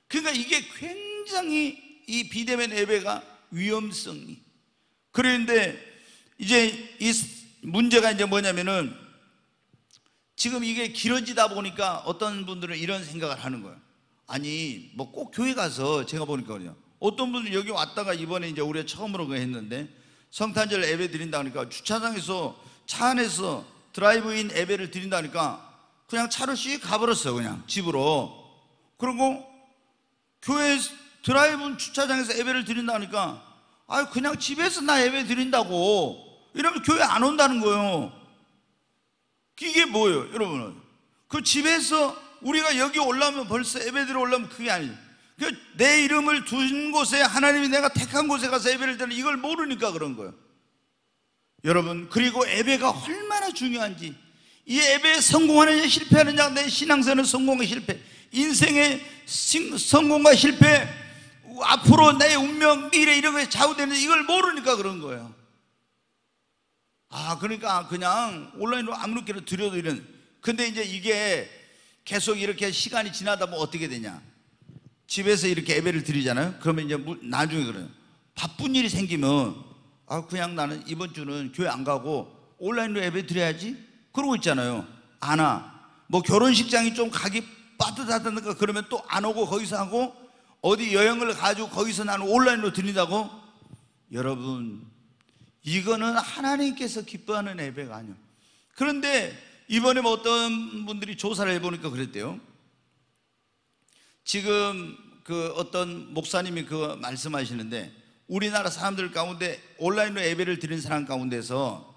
그러니까 이게 굉장히 이 비대면 예배가 위험성이. 그런데 이제 이 문제가 이제 뭐냐면은, 지금 이게 길어지다 보니까 어떤 분들은 이런 생각을 하는 거예요. 아니 뭐 꼭 교회 가서, 제가 보니까 그래요. 어떤 분은 여기 왔다가 이번에 이제 우리가 처음으로 그거 했는데 성탄절 예배 드린다 그러니까 주차장에서 차 안에서 드라이브인 예배를 드린다니까 그냥 차로 씩 가버렸어요. 그냥 집으로. 그리고 교회 드라이브 주차장에서 예배를 드린다니까 그냥 집에서 나 예배 드린다고 이러면 교회 안 온다는 거예요. 이게 뭐예요 여러분은? 그 집에서 우리가 여기 올라오면 벌써 예배 드려 올라오면 그게 아니에요. 내 이름을 둔 곳에, 하나님이 내가 택한 곳에 가서 예배를 드리는, 이걸 모르니까 그런 거예요. 여러분, 그리고 예배가 얼마나 중요한지, 이 예배에 성공하느냐 실패하느냐, 내 신앙생활은 성공과 실패, 인생의 성공과 실패, 앞으로 내 운명, 미래 이런 거에 좌우되는, 이걸 모르니까 그런 거예요. 그러니까 그냥 온라인으로 아무렇게나 드려도 이런. 근데 이제 이게 계속 이렇게 시간이 지나다 보면 어떻게 되냐, 집에서 이렇게 예배를 드리잖아요. 그러면 이제 나중에 그래요. 바쁜 일이 생기면 그냥 나는 이번 주는 교회 안 가고 온라인으로 예배 드려야지 그러고 있잖아요. 안 와. 뭐 결혼식장이 좀 가기 빠듯하다든가 그러면 또 안 오고 거기서 하고, 어디 여행을 가지고 거기서 나는 온라인으로 드린다고? 여러분, 이거는 하나님께서 기뻐하는 예배가 아니에요. 그런데 이번에 뭐 어떤 분들이 조사를 해보니까 그랬대요. 지금 그 어떤 목사님이 그 말씀하시는데, 우리나라 사람들 가운데 온라인으로 예배를 드리는 사람 가운데서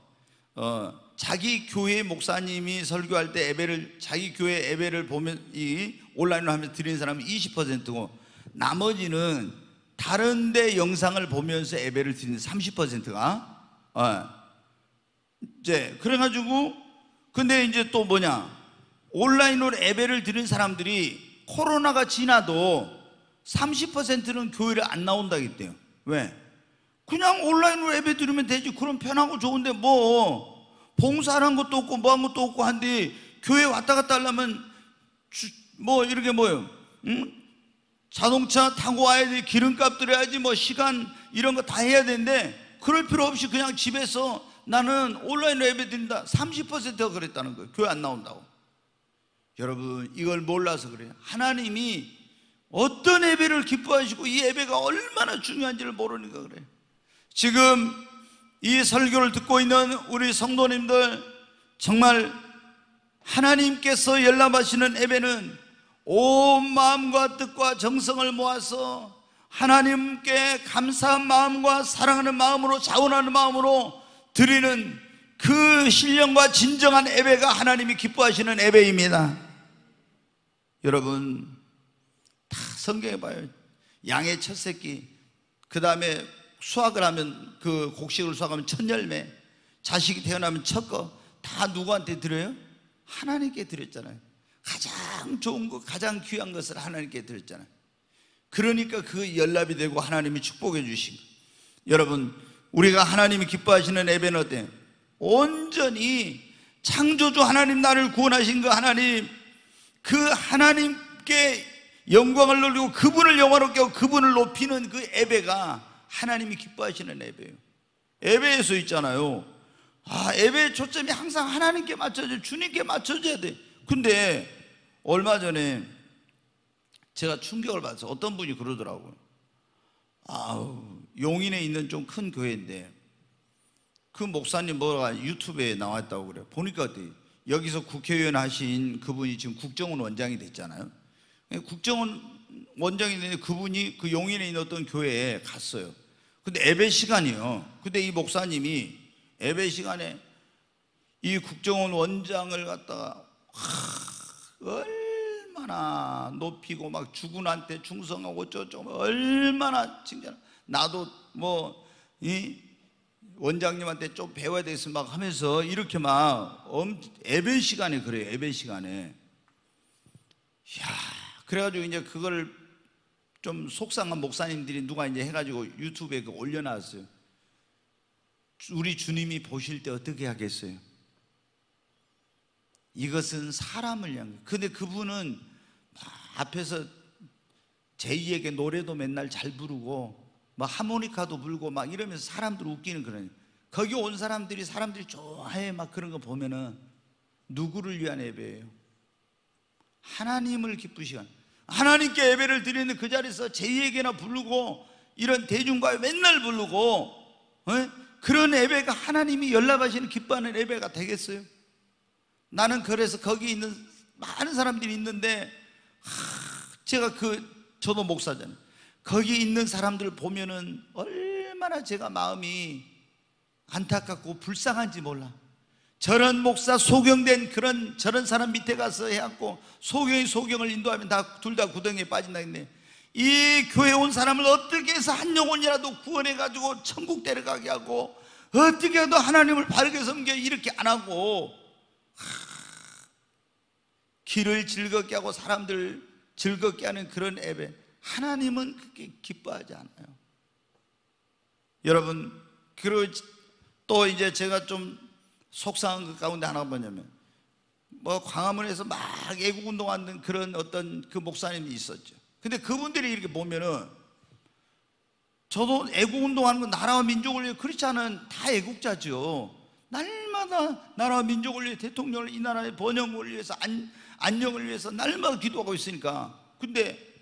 자기 교회 목사님이 설교할 때 예배를, 자기 교회 예배를 보면 이 온라인으로 하면서 드리는 사람은 20%고, 나머지는 다른 데 영상을 보면서 예배를 드리는 30%가 이제 그래가지고, 근데 이제 또 뭐냐, 온라인으로 예배를 드리는 사람들이 코로나가 지나도 30%는 교회를 안 나온다 했대요. 왜? 그냥 온라인으로 예배 드리면 되지. 그럼 편하고 좋은데 뭐 봉사하는 것도 없고 뭐 한 것도 없고 한데 교회 왔다 갔다 하려면 뭐 이렇게 뭐요? 자동차 타고 와야 돼. 기름값 들여야지. 뭐 시간 이런 거 다 해야 되는데 그럴 필요 없이 그냥 집에서 나는 온라인으로 예배 드린다. 30%가 그랬다는 거예요. 교회 안 나온다고. 여러분 이걸 몰라서 그래요. 하나님이 어떤 예배를 기뻐하시고 이 예배가 얼마나 중요한지를 모르니까 그래요. 지금 이 설교를 듣고 있는 우리 성도님들, 정말 하나님께서 연락하시는 예배는 온 마음과 뜻과 정성을 모아서 하나님께 감사한 마음과 사랑하는 마음으로, 자원하는 마음으로 드리는 그 신령과 진정한 예배가 하나님이 기뻐하시는 예배입니다. 여러분 다 성경에 봐요. 양의 첫 새끼, 그 다음에 수확을 하면, 그 곡식을 수확하면 첫 열매, 자식이 태어나면 첫 거, 다 누구한테 드려요? 하나님께 드렸잖아요. 가장 좋은 것, 가장 귀한 것을 하나님께 드렸잖아요. 그러니까 그 연합이 되고 하나님이 축복해 주신 거예요. 여러분 우리가 하나님이 기뻐하시는 예배는 어때요? 온전히 창조주 하나님, 나를 구원하신 그 하나님, 그 하나님께 영광을 돌리고 그분을 영화롭게 하고 그분을 높이는 그 예배가 하나님이 기뻐하시는 예배예요. 예배에서 있잖아요. 예배의 초점이 항상 하나님께 맞춰져, 주님께 맞춰져야 돼. 근데 얼마 전에 제가 충격을 받았어요. 어떤 분이 그러더라고요. 용인에 있는 좀 큰 교회인데 그 목사님 뭐가 유튜브에 나왔다고 그래요. 보니까 여기서 국회의원 하신 그분이 지금 국정원 원장이 됐잖아요. 국정원 원장이 됐는데 그분이 그 용인에 있는 어떤 교회에 갔어요. 근데 예배 시간이요. 근데 이 목사님이 예배 시간에 이 국정원 원장을 갖다가 얼마나 높이고 막 주군한테 충성하고 어쩌고 얼마나 칭찬. 나도 뭐 이 원장님한테 좀 배워야 되겠어 막 하면서 이렇게 막 예배 시간에 그래요. 예배 시간에. 그래가지고 이제 그걸 좀 속상한 목사님들이 누가 이제 해가지고 유튜브에 올려놨어요. 우리 주님이 보실 때 어떻게 하겠어요? 이것은 사람을 향해. 근데 그분은 앞에서 제2에게 노래도 맨날 잘 부르고 막 하모니카도 불고 막 이러면서 사람들 웃기는 그런. 거기 온 사람들이 좋아해 막 그런 거 보면은 누구를 위한 예배예요? 하나님을 기쁘시간. 하나님께 예배를 드리는 그 자리에서 제2에게나 부르고 이런 대중과에 맨날 부르고 그런 예배가 하나님이 연락하시는 기뻐하는 예배가 되겠어요? 나는 그래서 거기 있는 많은 사람들이 있는데 제가 저도 목사잖아요. 거기 있는 사람들 보면은 얼마나 제가 마음이 안타깝고 불쌍한지 몰라. 저런 목사 소경된 저런 사람 밑에 가서 해갖고 소경을 인도하면 둘 다 구덩이에 빠진다 했네. 이 교회 온 사람을 어떻게 해서 한 영혼이라도 구원해가지고 천국 데려가게 하고 어떻게 해도 하나님을 바르게 섬겨 이렇게 안 하고 길을 즐겁게 하고 사람들 즐겁게 하는 그런 예배, 하나님은 그렇게 기뻐하지 않아요. 여러분, 또 이제 제가 좀 속상한 것 가운데 하나가 뭐냐면, 광화문에서 막 애국운동하는 그런 어떤 그 목사님이 있었죠. 근데 그분들이 이렇게 보면은, 저도 애국운동하는 건 나라와 민족을 위해, 그렇지 않은 다 애국자죠. 날마다 나라와 민족을 위해, 대통령을, 이 나라의 번영을 위해서, 안녕을 위해서 날마다 기도하고 있으니까. 근데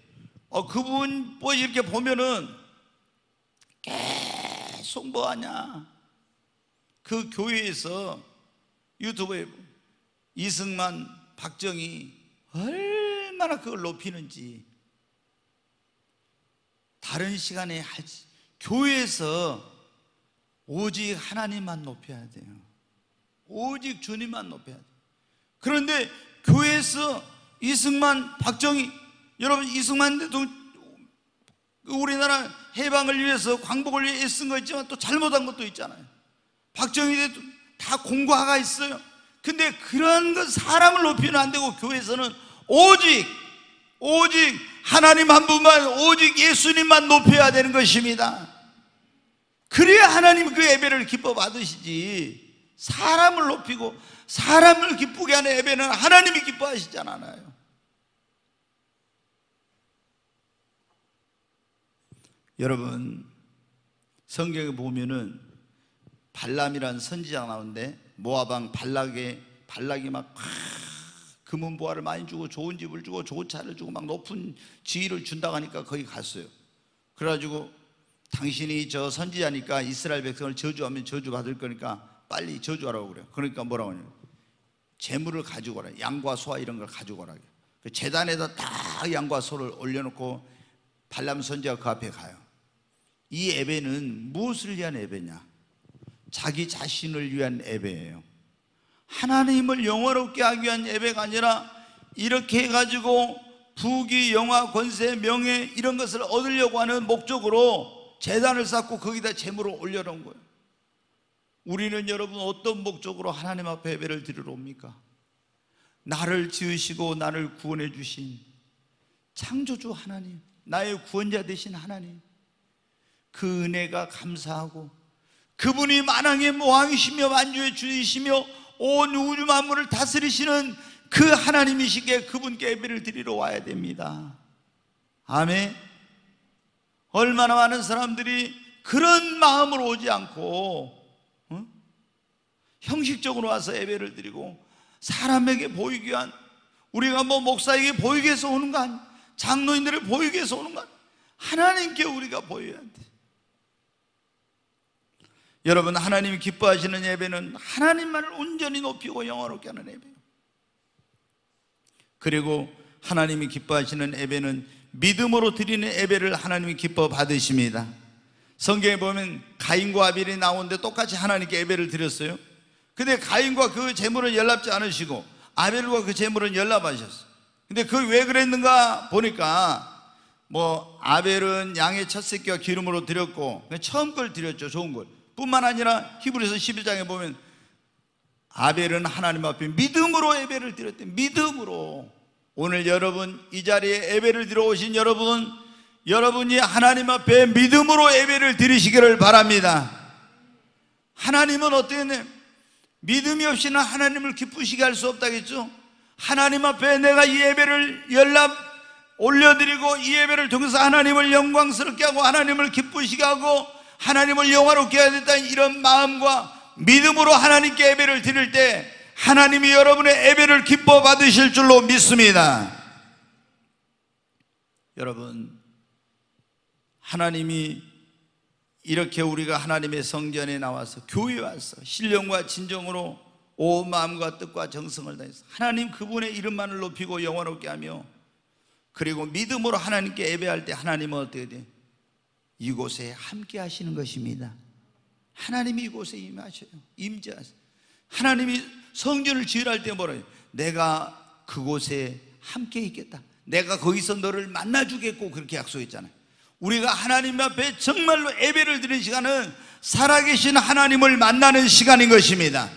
그분 이렇게 보면은 계속 뭐하냐, 그 교회에서 유튜브에 이승만, 박정희 얼마나 그걸 높이는지. 다른 시간에 하지. 교회에서 오직 하나님만 높여야 돼요. 오직 주님만 높여야 돼요. 그런데 교회에서 이승만, 박정희, 여러분 이승만 대통령 우리나라 해방을 위해서, 광복을 위해 애쓴 거 있지만 또 잘못한 것도 있잖아요. 박정희 대통령 다 공과가 있어요. 근데 그런 것 사람을 높이면 안 되고 교회에서는 오직 하나님 한 분만, 오직 예수님만 높여야 되는 것입니다. 그래야 하나님 그 예배를 기뻐 받으시지. 사람을 높이고 사람을 기쁘게 하는 예배는 하나님이 기뻐하시지 않아요. 여러분, 성경에 보면은 발람이라는 선지자가 나오는데, 모압 왕 발락이 막 금은 보화를 많이 주고 좋은 집을 주고 좋은 차를 주고 막 높은 지위를 준다고 하니까 거기 갔어요. 그래가지고 당신이 저 선지자니까 이스라엘 백성을 저주하면 저주받을 거니까 빨리 저주하라고 그래요. 그러니까 뭐라고 하냐면 재물을 가지고 오라. 양과 소와 이런 걸 가지고 오라. 그 제단에다 다 양과 소를 올려놓고 발람 선지자가 그 앞에 가요. 이 예배는 무엇을 위한 예배냐? 자기 자신을 위한 예배예요. 하나님을 영화롭게 하기 위한 예배가 아니라 이렇게 해가지고 부귀, 영화, 권세, 명예 이런 것을 얻으려고 하는 목적으로 제단을 쌓고 거기다 재물을 올려놓은 거예요. 우리는 여러분 어떤 목적으로 하나님 앞에 예배를 드리러 옵니까? 나를 지으시고 나를 구원해 주신 창조주 하나님, 나의 구원자 되신 하나님, 그 은혜가 감사하고 그분이 만왕의 왕이시며 만주의 주이시며 온 우주 만물을 다스리시는 그 하나님이시기에 그분께 예배를 드리러 와야 됩니다. 아멘. 얼마나 많은 사람들이 그런 마음으로 오지 않고 형식적으로 와서 예배를 드리고 사람에게 보이기 위한, 우리가 뭐 목사에게 보이기 위해서 오는 거 아니야, 장로인들을 보이기 위해서 오는 거 아니야, 하나님께 우리가 보여야 돼. 여러분, 하나님이 기뻐하시는 예배는 하나님만을 온전히 높이고 영화롭게 하는 예배예요. 그리고 하나님이 기뻐하시는 예배는 믿음으로 드리는 예배를 하나님이 기뻐 받으십니다. 성경에 보면 가인과 아벨이 나오는데 똑같이 하나님께 예배를 드렸어요. 근데 가인과 그 제물은 연락지 않으시고 아벨과 그 제물은 연락하셨어요. 근데 그 왜 그랬는가 보니까 뭐 아벨은 양의 첫 새끼와 기름으로 드렸고 처음 걸 드렸죠. 좋은 걸. 뿐만 아니라 히브리서 11장에 보면 아벨은 하나님 앞에 믿음으로 예배를 드렸대. 믿음으로. 오늘 여러분 이 자리에 예배를 드려 오신 여러분이 하나님 앞에 믿음으로 예배를 드리시기를 바랍니다. 하나님은 어떻게 했나요? 믿음이 없이는 하나님을 기쁘시게 할 수 없다겠죠. 하나님 앞에 내가 이 예배를 올려드리고 이 예배를 통해서 하나님을 영광스럽게 하고 하나님을 기쁘시게 하고 하나님을 영화롭게 해야 된다, 이런 마음과 믿음으로 하나님께 예배를 드릴 때 하나님이 여러분의 예배를 기뻐 받으실 줄로 믿습니다. 여러분, 하나님이 이렇게 우리가 하나님의 성전에 나와서 교회에 와서 신령과 진정으로 온 마음과 뜻과 정성을 다해서 하나님 그분의 이름만을 높이고 영화롭게 하며, 그리고 믿음으로 하나님께 예배할 때 하나님은 어떻게 돼요? 이곳에 함께 하시는 것입니다. 하나님이 이곳에 임하셔요. 임재하세요. 하나님이 성전을 지으라 할 때 뭐라 해요? 내가 그곳에 함께 있겠다, 내가 거기서 너를 만나주겠고, 그렇게 약속했잖아요. 우리가 하나님 앞에 정말로 예배를 드리는 시간은 살아계신 하나님을 만나는 시간인 것입니다.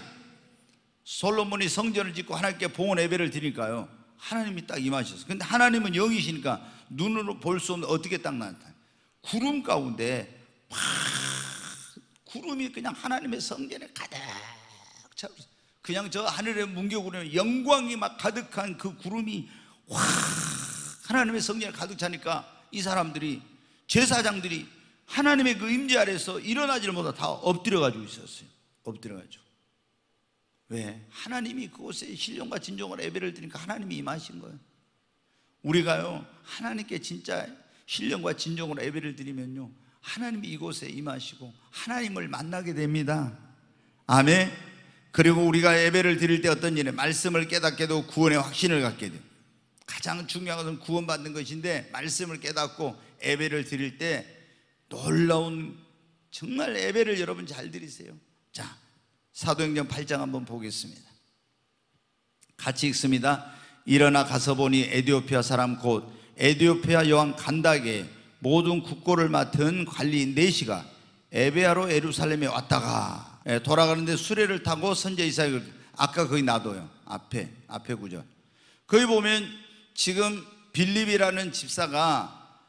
솔로몬이 성전을 짓고 하나님께 봉헌 예배를 드리니까요, 하나님이 딱 임하셨어요. 근데 하나님은 영이시니까 눈으로 볼 수 없는 어떻게 딱 나타나요? 구름 가운데 막 구름이 그냥 하나님의 성전에 가득 차고, 그냥 저 하늘의 문격으로 영광이 막 가득한 그 구름이 확 하나님의 성전에 가득 차니까 이 사람들이, 제사장들이 하나님의 그 임재 아래서 일어나지를 못하고 다 엎드려가지고 있었어요. 엎드려가지고. 왜? 하나님이 그곳에 신령과 진정으로 예배를 드리니까 하나님이 임하신 거예요. 우리가요 하나님께 진짜 신령과 진정으로 예배를 드리면요 하나님이 이곳에 임하시고 하나님을 만나게 됩니다. 아멘. 그리고 우리가 예배를 드릴 때 어떤 일에 말씀을 깨닫게 되고 구원의 확신을 갖게 돼요. 가장 중요한 것은 구원받는 것인데, 말씀을 깨닫고 예배를 드릴 때 놀라운, 정말 예배를 여러분 잘 드리세요. 자, 사도행전 8장 한번 보겠습니다. 같이 읽습니다. 일어나 가서 보니 에디오피아 사람 곧 에디오피아 여왕 간다게 모든 국고를 맡은 관리인 4시가 에베아로 예루살렘에 왔다가 돌아가는데 수레를 타고 선제 이사야를, 아까 거기 놔둬요. 앞에 구절. 거기 보면 지금 빌립이라는 집사가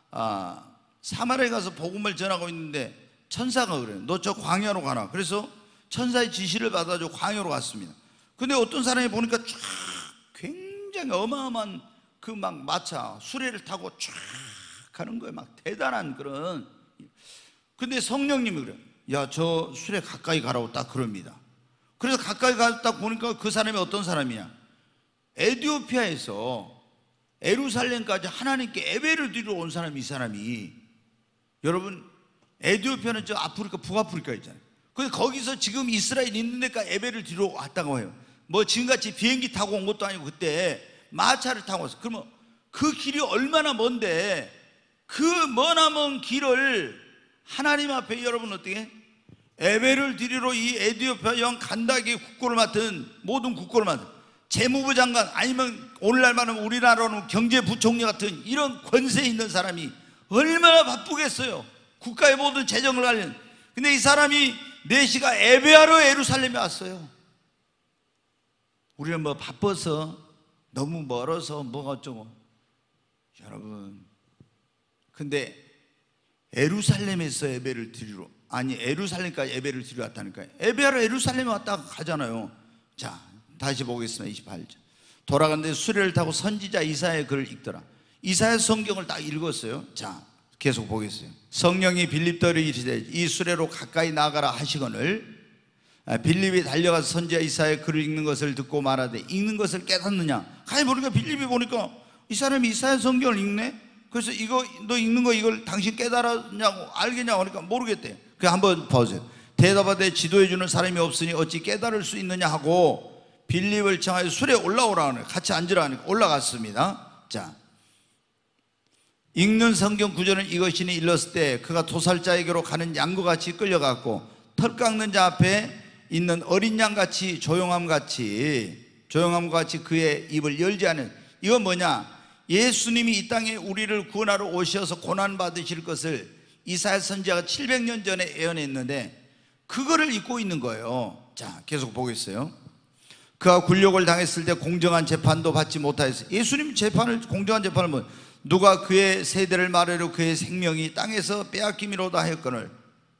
사마리아에 가서 복음을 전하고 있는데 천사가 그래요. 너 저 광야로 가라. 그래서 천사의 지시를 받아서 광야로 갔습니다. 근데 어떤 사람이 보니까 쫙 굉장히 어마어마한 그 막 마차 수레를 타고 쫙 가는 거예요. 막 대단한 그런. 근데 성령님이 그래요. 야, 저 수레 가까이 가라고 딱 그럽니다. 그래서 가까이 가다 보니까 그 사람이 어떤 사람이냐, 에티오피아에서 예루살렘까지 하나님께 예배를 드리러 온 사람이, 이 사람이. 여러분, 에티오피아는 저 아프리카, 북아프리카 있잖아요. 근데 거기서 지금 이스라엘 있는 데까지 예배를 드리러 왔다고 해요. 뭐 지금같이 비행기 타고 온 것도 아니고 그때 마차를 타고 왔어요. 그러면 그 길이 얼마나 먼데 그 머나먼 길을 하나님 앞에 여러분 어떻게 예배를 드리러 이 에티오피아 영 간다기 국고를 맡은, 모든 국고를 맡은 재무부 장관, 아니면 오늘날 말하면 우리나라로는 경제부총리 같은 이런 권세 있는 사람이 얼마나 바쁘겠어요. 국가의 모든 재정을 관련. 근데 이 사람이 4시가 예배하러 예루살렘에 왔어요. 우리는 뭐 바빠서, 너무 멀어서 뭐가 어쩌고. 여러분, 근데 예루살렘에서 예배를 드리러, 아니 예루살렘까지 예배를 드리러 왔다니까요. 예배하러 예루살렘에 왔다가 가잖아요. 자, 다시 보겠습니다. 28절. 돌아갔는데 수레를 타고 선지자 이사야의 글을 읽더라. 이사야 성경을 딱 읽었어요. 자, 계속 보겠어요. 성령이 빌립더를 이르시되 이 수레로 가까이 나가라 하시거늘 빌립이 달려가서 선지자 이사야의 글을 읽는 것을 듣고 말하되 읽는 것을 깨닫느냐. 가히 보니까 빌립이 보니까 이 사람이 이사야 성경을 읽네. 그래서 이거 너 읽는 거 이걸 당신 깨달았냐고 알겠냐고 하니까 모르겠대. 그 한번 보세요. 대답하되 지도해 주는 사람이 없으니 어찌 깨달을 수 있느냐 하고 빌립을 청하여 수레에 올라오라 하네. 같이 앉으라 하니까 올라갔습니다. 자, 읽는 성경 구절은 이것이니 일렀을 때 그가 도살자에게로 가는 양과 같이 끌려갔고 털 깎는 자 앞에 있는 어린 양같이 조용함과 같이 그의 입을 열지 않은. 이건 뭐냐, 예수님이 이 땅에 우리를 구원하러 오셔서 고난받으실 것을 이사야 선지자가 700년 전에 예언했는데 그거를 읽고 있는 거예요. 자, 계속 보겠어요. 그가 굴욕을 당했을 때 공정한 재판도 받지 못하였어요. 예수님 공정한 재판을 뭐, 누가 그의 세대를 말하려 그의 생명이 땅에서 빼앗김이로다 하였거늘.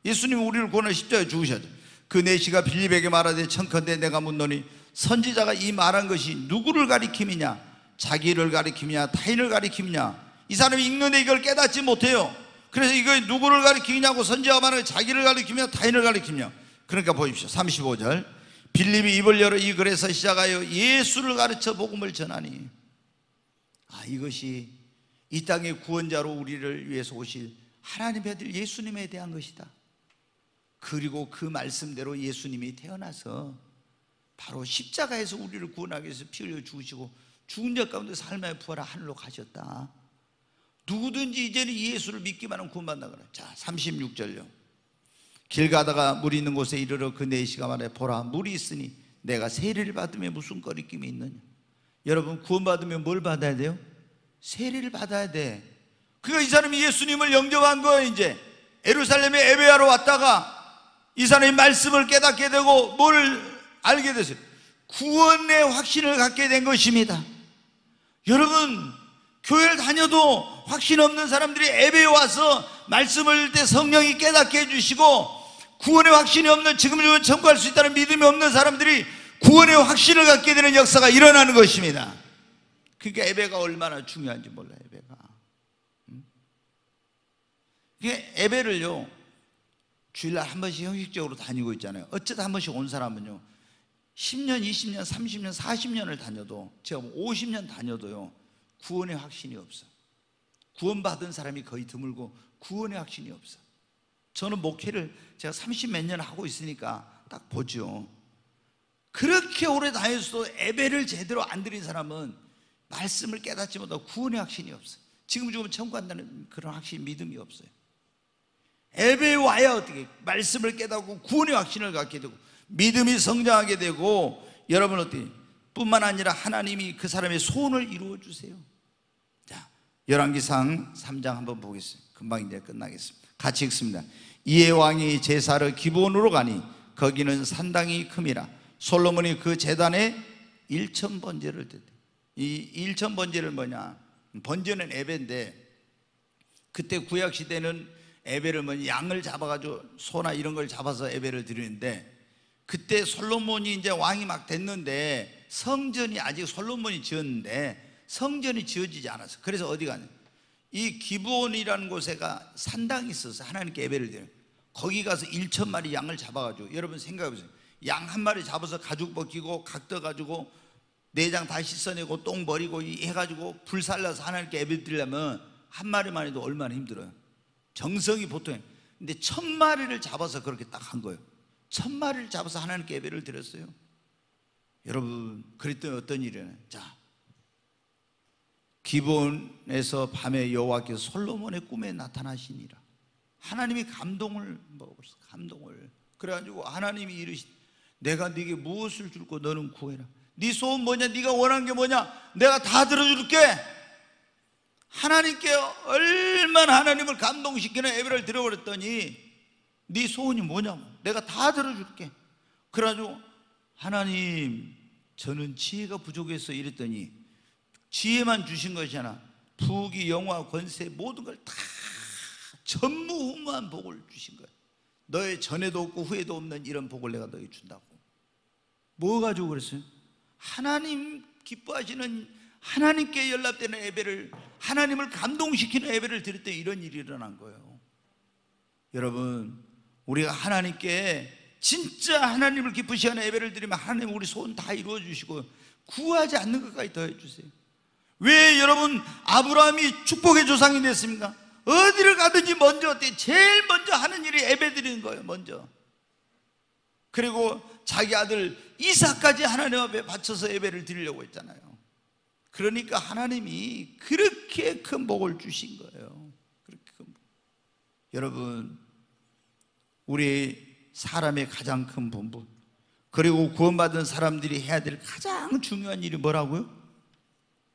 예수님이 우리를 구원하여 십자가에 죽으셨죠. 그 내시가 빌립에게 말하되 청컨대 내가 묻노니 선지자가 이 말한 것이 누구를 가리킴이냐, 자기를 가리킴이냐 타인을 가리킴이냐. 이 사람이 읽는데 이걸 깨닫지 못해요. 그래서 이거 누구를 가리키냐고 선지자가 말하는 자기를 가리키며 타인을 가리키며. 그러니까 보십시오. 35절. 빌립이 입을 열어 이 글에서 시작하여 예수를 가르쳐 복음을 전하니. 이것이 이 땅의 구원자로 우리를 위해서 오실 하나님의 아들 예수님에 대한 것이다. 그리고 그 말씀대로 예수님이 태어나서 바로 십자가에서 우리를 구원하기 위해서 피 흘려 죽으시고 죽은 자 가운데 삶의 부활하 하늘로 가셨다. 누구든지 이제는 예수를 믿기만 하면 구원받는다 그래. 자, 36절요. 길 가다가 물이 있는 곳에 이르러 그 내시가 말해 보라 물이 있으니 내가 세례를 받으면 무슨 거리낌이 있느냐. 여러분, 구원받으면 뭘 받아야 돼요? 세례를 받아야 돼. 그러니까 이 사람이 예수님을 영접한 거예요. 이제 예루살렘에 예배하러 왔다가 이 사람이 말씀을 깨닫게 되고 뭘 알게 됐어요? 구원의 확신을 갖게 된 것입니다. 여러분, 교회를 다녀도 확신 없는 사람들이 예배에 와서 말씀을 읽을 때 성령이 깨닫게 해주시고 구원의 확신이 없는, 지금 청구할 수 있다는 믿음이 없는 사람들이 구원의 확신을 갖게 되는 역사가 일어나는 것입니다. 그러니까 예배가 얼마나 중요한지 몰라요. 예배가. 예배를요 주일날 한 번씩 형식적으로 다니고 있잖아요. 어쩌다 한 번씩 온 사람은요 10년, 20년, 30년, 40년을 다녀도, 제가 50년 다녀도요 구원의 확신이 없어. 구원받은 사람이 거의 드물고 구원의 확신이 없어. 저는 목회를 제가 30몇 년 하고 있으니까 딱 보죠. 그렇게 오래 다녔어도 예배를 제대로 안 드린 사람은 말씀을 깨닫지 못하고 구원의 확신이 없어. 지금 천국 간다는 그런 확신, 믿음이 없어요. 예배에 와야 어떻게 말씀을 깨닫고 구원의 확신을 갖게 되고 믿음이 성장하게 되고, 여러분 어떻게 뿐만 아니라 하나님이 그 사람의 소원을 이루어 주세요. 자, 열왕기상 3장 한번 보겠습니다. 금방 이제 끝나겠습니다. 같이 읽습니다. 이에 왕이 제사를 기브온으로 가니 거기는 산당이 큼이라. 솔로몬이 그 제단에 1000번제를 드렸대. 이 1000번제를 뭐냐, 번제는 예배인데, 그때 구약 시대는 예배를 양을 잡아가지고 소나 이런 걸 잡아서 예배를 드리는데, 그때 솔로몬이 이제 왕이 막 됐는데 성전이 아직 솔로몬이 지었는데 성전이 지어지지 않았어. 그래서 어디 가냐, 이 기브온이라는 곳에가 산당이 있어서 하나님께 예배를 드려요. 거기 가서 1,000마리 양을 잡아가지고, 여러분 생각해보세요. 양 한 마리 잡아서 가죽 벗기고 각 떠가지고 내장 다 씻어내고 똥 버리고 해가지고 불 살라서 하나님께 예배 드리려면 한 마리만 해도 얼마나 힘들어요. 정성이 보통이에요. 근데 1,000마리를 잡아서 그렇게 딱 한 거예요. 1,000마리를 잡아서 하나님께 예배를 드렸어요. 여러분, 그랬더니 어떤 일이냐, 자, 기브온에서 밤에 여호와께서 솔로몬의 꿈에 나타나시니라. 하나님이 감동을 먹었어. 감동을. 그래가지고 하나님이 이르시되, 내가 네게 무엇을 줄고 너는 구해라. 네 소원 뭐냐, 네가 원하는 게 뭐냐, 내가 다 들어줄게. 하나님께 얼마나 하나님을 감동시키는 예배를 드려버렸더니, 네 소원이 뭐냐고, 내가 다 들어줄게. 그래가지고 하나님, 저는 지혜가 부족해서 이랬더니, 지혜만 주신 것이 아니라 부귀 영화 권세 모든 걸 다 전무후무한 복을 주신 거예요. 너의 전에도 없고 후에도 없는 이런 복을 내가 너에게 준다고. 뭐 가지고 그랬어요? 하나님 기뻐하시는, 하나님께 연락되는 예배를, 하나님을 감동시키는 예배를 드릴 때 이런 일이 일어난 거예요. 여러분, 우리가 하나님께 진짜 하나님을 기쁘시하는 예배를 드리면 하나님 우리 소원 다 이루어 주시고 구하지 않는 것까지 더해 주세요. 왜 여러분 아브라함이 축복의 조상이 됐습니까? 어디를 가든지 먼저 제일 먼저 하는 일이 예배 드리는 거예요. 먼저. 그리고 자기 아들 이삭까지 하나님 앞에 바쳐서 예배를 드리려고 했잖아요. 그러니까 하나님이 그렇게 큰 복을 주신 거예요. 그렇게 큰 복. 여러분, 우리 사람의 가장 큰 본분, 그리고 구원받은 사람들이 해야 될 가장 중요한 일이 뭐라고요?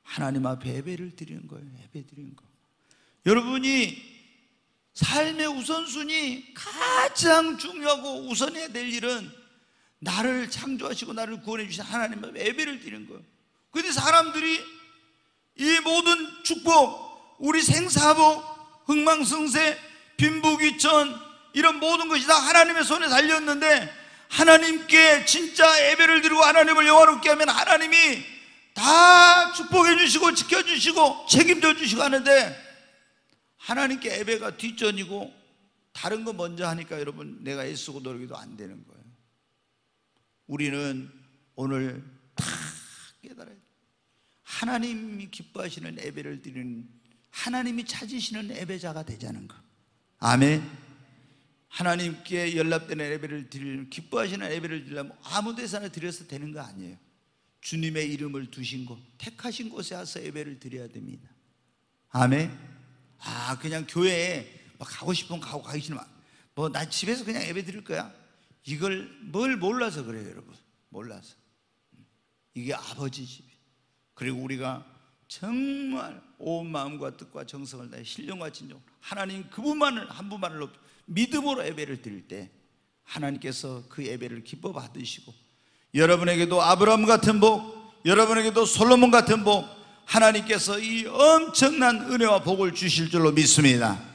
하나님 앞에 예배를 드리는 거예요. 예배 드리는 거. 여러분이 삶의 우선순위 가장 중요하고 우선해야 될 일은 나를 창조하시고 나를 구원해 주신 하나님 앞에 예배를 드리는 거예요. 그런데 사람들이 이 모든 축복, 우리 생사복, 흥망성쇠, 빈부귀천, 이런 모든 것이 다 하나님의 손에 달렸는데, 하나님께 진짜 예배를 드리고 하나님을 영화롭게 하면 하나님이 다 축복해 주시고 지켜주시고 책임져 주시고 하는데, 하나님께 예배가 뒷전이고 다른 거 먼저 하니까 여러분, 내가 애쓰고 노력해도 안 되는 거예요. 우리는 오늘 다 깨달아야 돼요. 하나님이 기뻐하시는 예배를 드리는, 하나님이 찾으시는 예배자가 되자는 거. 아멘. 하나님께 연락되는 예배를 드리는, 기뻐하시는 예배를 드리려면 아무 데서나 드려서 되는 거 아니에요. 주님의 이름을 두신 곳, 택하신 곳에 와서 예배를 드려야 됩니다. 아멘. 그냥 교회에 가고 싶으면 가고 가기 싫으면 나 집에서 그냥 예배 드릴 거야, 이걸 뭘 몰라서 그래요. 여러분, 몰라서. 이게 아버지 집. 그리고 우리가 정말 온 마음과 뜻과 정성을 다해 신령과 진정 하나님 그분만을, 한 분만을 믿음으로 예배를 드릴 때 하나님께서 그 예배를 기뻐 받으시고, 여러분에게도 아브라함 같은 복, 여러분에게도 솔로몬 같은 복, 하나님께서 이 엄청난 은혜와 복을 주실 줄로 믿습니다.